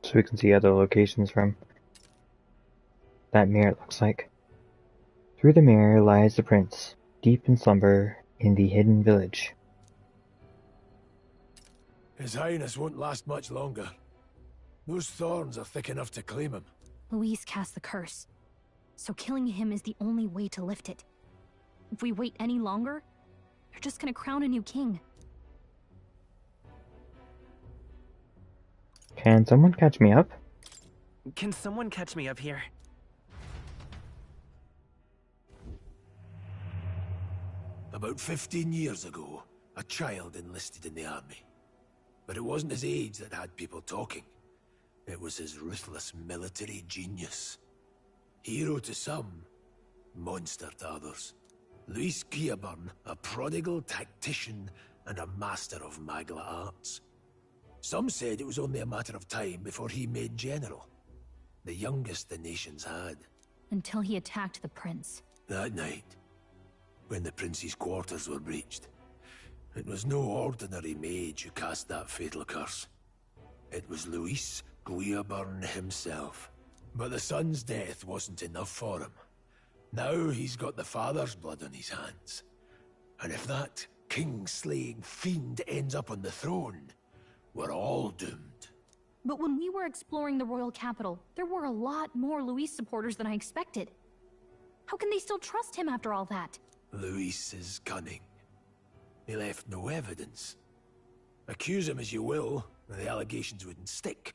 So we can see other locations from that mirror, it looks like. Through the mirror lies the prince, deep in slumber in the hidden village. His Highness won't last much longer. Those thorns are thick enough to claim him. Luis cast the curse, so killing him is the only way to lift it. If we wait any longer, they're just gonna crown a new king. Can someone catch me up? Can someone catch me up here? About 15 years ago, a child enlisted in the army. But it wasn't his age that had people talking. It was his ruthless military genius. Hero to some, monster to others. Luis Guillaburn, a prodigal tactician and a master of Magla arts. Some said it was only a matter of time before he made general. The youngest the nations had. Until he attacked the prince. That night, when the prince's quarters were breached, It was no ordinary mage who cast that fatal curse. It was Luis Guiaburn himself. But the son's death wasn't enough for him. Now he's got the father's blood on his hands. And if that king-slaying fiend ends up on the throne, we're all doomed. But when we were exploring the royal capital, there were a lot more Luis supporters than I expected. How can they still trust him after all that? Luis is cunning. He left no evidence. Accuse him as you will, the allegations wouldn't stick.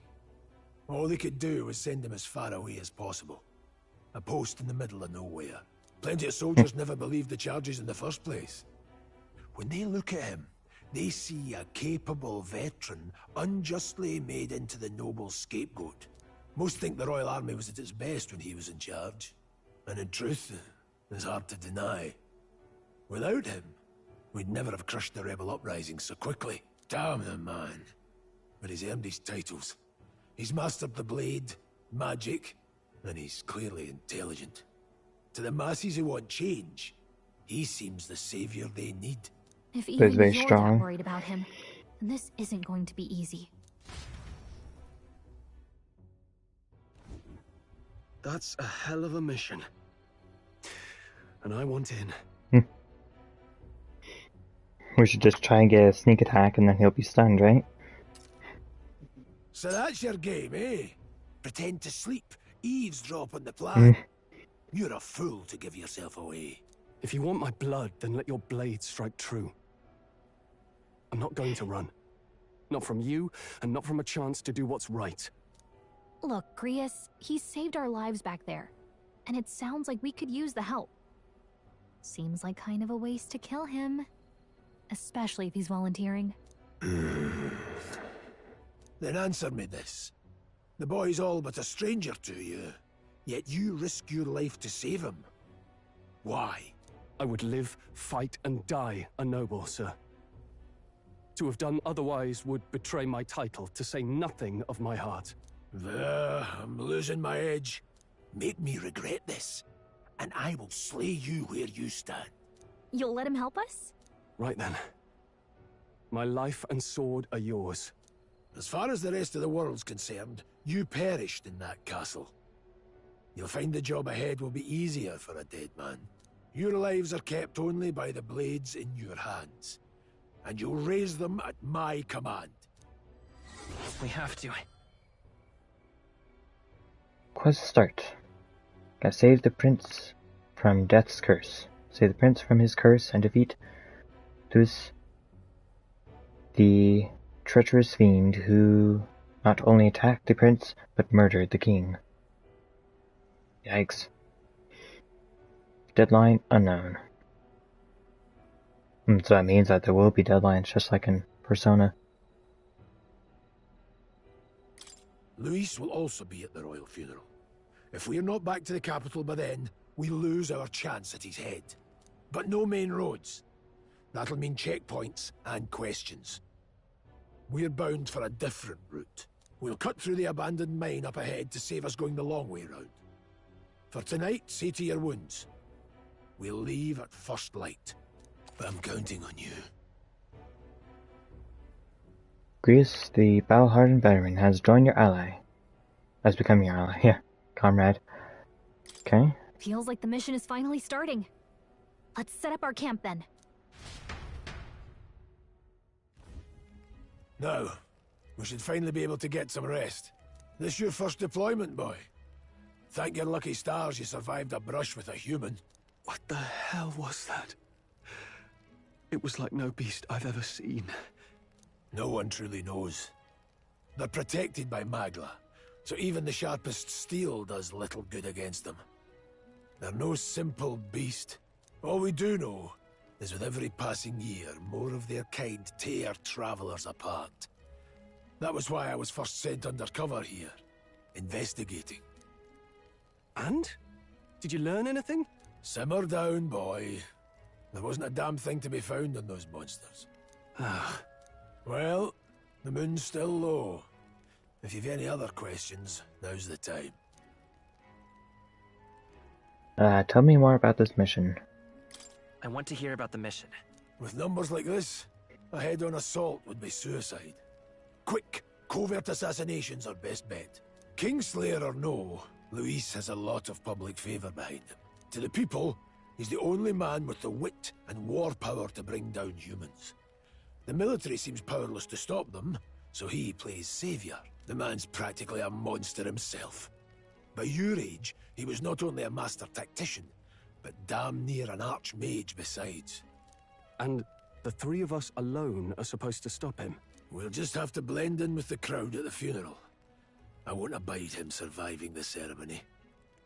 All they could do was send him as far away as possible. A post in the middle of nowhere. Plenty of soldiers never believed the charges in the first place. When they look at him, they see a capable veteran unjustly made into the noble scapegoat. Most think the Royal Army was at its best when he was in charge. And in truth, it's hard to deny. Without him, we'd never have crushed the rebel uprising so quickly. Damn the man. But he's earned his titles. He's mastered the blade, magic, and he's clearly intelligent. To the masses who want change, he seems the savior they need. If even you're that worried about him, then this isn't going to be easy. That's a hell of a mission. And I want in. We should just try and get a sneak attack and then he'll be stunned, right? So that's your game, eh? Pretend to sleep, eavesdrop on the plan. You're a fool to give yourself away. If you want my blood, then let your blade strike true. I'm not going to run. Not from you, and not from a chance to do what's right. Look, Grius, he saved our lives back there. And it sounds like we could use the help. Seems like kind of a waste to kill him. Especially if he's volunteering. Then answer me this. The boy's all but a stranger to you, yet you risk your life to save him. Why? I would live, fight, and die a noble, sir. To have done otherwise would betray my title, to say nothing of my heart. I'm losing my edge. Make me regret this, and I will slay you where you stand. You'll let him help us? Right then. My life and sword are yours. As far as the rest of the world's concerned, you perished in that castle. You'll find the job ahead will be easier for a dead man. Your lives are kept only by the blades in your hands, and you'll raise them at my command. We have to. Quest start. Gotta save the prince from death's curse. Save the prince from his curse and defeat Thus the treacherous fiend who not only attacked the prince, but murdered the king. Yikes. Deadline unknown. So that means that there will be deadlines, just like in Persona. Luis will also be at the royal funeral. If we're not back to the capital by then, we lose our chance at his head. But no main roads. That'll mean checkpoints and questions. We're bound for a different route. We'll cut through the abandoned mine up ahead to save us going the long way round. For tonight, see to your wounds. We'll leave at first light. But I'm counting on you. Grius, the battle-hardened veteran, has joined your ally. Has become your ally, yeah. Comrade. Okay. Feels like the mission is finally starting. Let's set up our camp then. Now, we should finally be able to get some rest. This your first deployment, boy? Thank your lucky stars you survived a brush with a human. What the hell was that? It was like no beast I've ever seen. No one truly knows. They're protected by Magla, so even the sharpest steel does little good against them. They're no simple beast. All we do know is with every passing year, more of their kind tear travelers apart. That was why I was first sent undercover here, investigating. And? Did you learn anything? Simmer down, boy. There wasn't a damn thing to be found on those monsters. Ah. Well, the moon's still low. If you've any other questions, now's the time. Tell me more about this mission. I want to hear about the mission. With numbers like this, A head-on assault would be suicide. Quick, covert assassinations are best bet. Kingslayer or no, Luis has a lot of public favour behind him. To the people, he's the only man with the wit and war power to bring down humans. The military seems powerless to stop them, so he plays saviour. The man's practically a monster himself. By your age, he was not only a master tactician, but damn near an archmage besides. And the three of us alone are supposed to stop him? We'll just have to blend in with the crowd at the funeral. I won't abide him surviving the ceremony.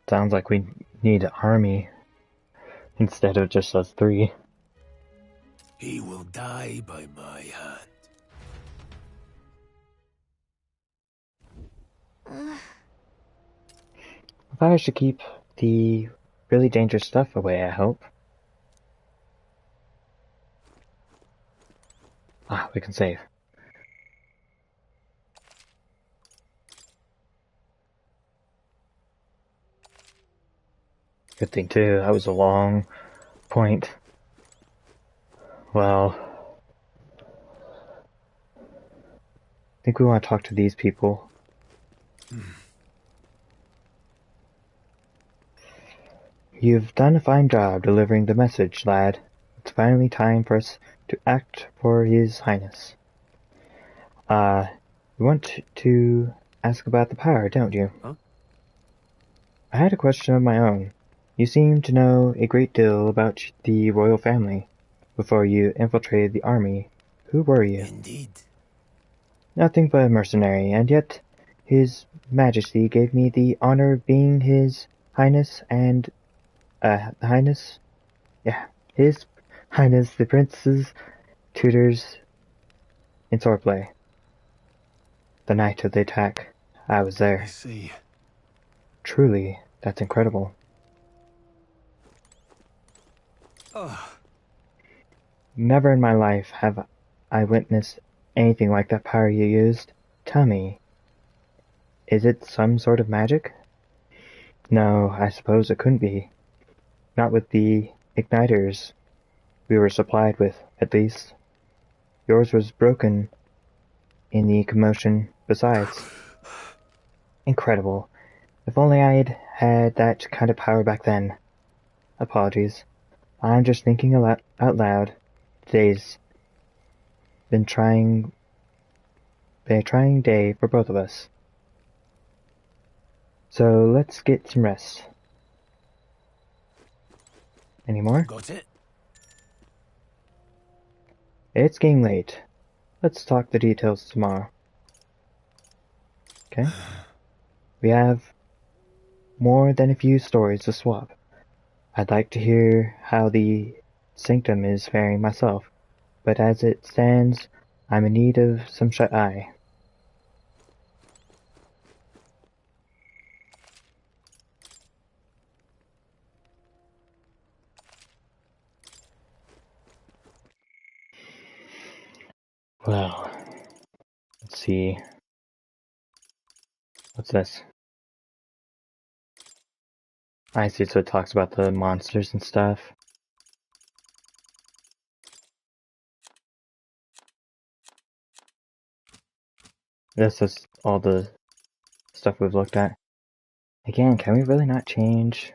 Sounds like we need an army instead of just us three. He will die by my hand. If I should keep the really dangerous stuff away, I hope. Ah, we can save. Good thing too, that was a long point. Well, I think we want to talk to these people. You've done a fine job delivering the message, lad. It's finally time for us to act for His Highness. You want to ask about the power, don't you? Huh? I had a question of my own. You seem to know a great deal about the royal family. Before you infiltrated the army, who were you? Indeed. Nothing but a mercenary, and yet His Majesty gave me the honor of being His Highness and, Highness? Yeah, His Highness the Prince's tutors in swordplay. The night of the attack, I was there. I see. Truly, that's incredible. Never in my life have I witnessed anything like that power you used. Tell me, is it some sort of magic? No, I suppose it couldn't be. Not with the igniters we were supplied with, at least. Yours was broken in the commotion besides. Incredible. If only I'd had that kind of power back then. Apologies. I'm just thinking out loud. Today's been a trying day for both of us. So let's get some rest. Any more? Got it? It's getting late. Let's talk the details tomorrow. Okay? We have more than a few stories to swap. I'd like to hear how the sanctum is faring myself, but as it stands, I'm in need of some shut-eye. Well, let's see. What's this? I see, so it talks about the monsters and stuff. This is all the stuff we've looked at. Again, can we really not change?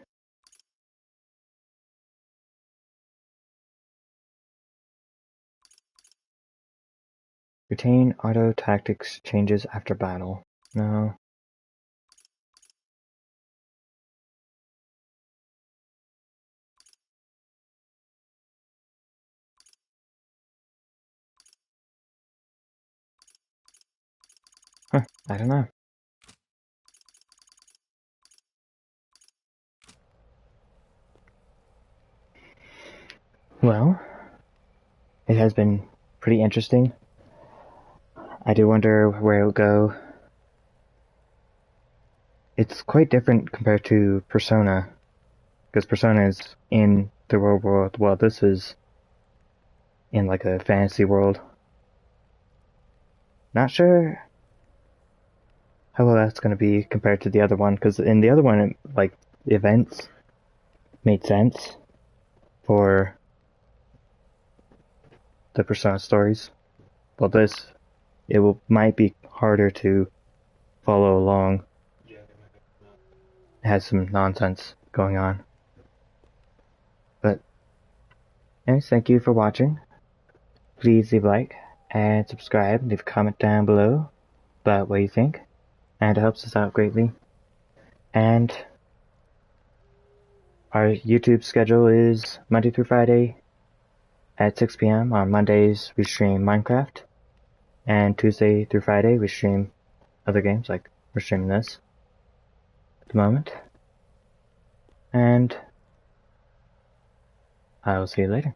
Retain auto tactics changes after battle. No. Huh, I don't know. Well, it has been pretty interesting. I do wonder where it'll go. It's quite different compared to Persona, because Persona is in the real world, while this is in like a fantasy world. Not sure how well that's going to be compared to the other one, because in the other one, like, the events made sense for the Persona stories. well, this, might be harder to follow along. It has some nonsense going on. But, anyways, thank you for watching. Please leave a like and subscribe. Leave a comment down below about what you think. And it helps us out greatly. And our YouTube schedule is Monday through Friday at 6 p.m. On Mondays, we stream Minecraft. And Tuesday through Friday, we stream other games, like we're streaming this at the moment. And I will see you later.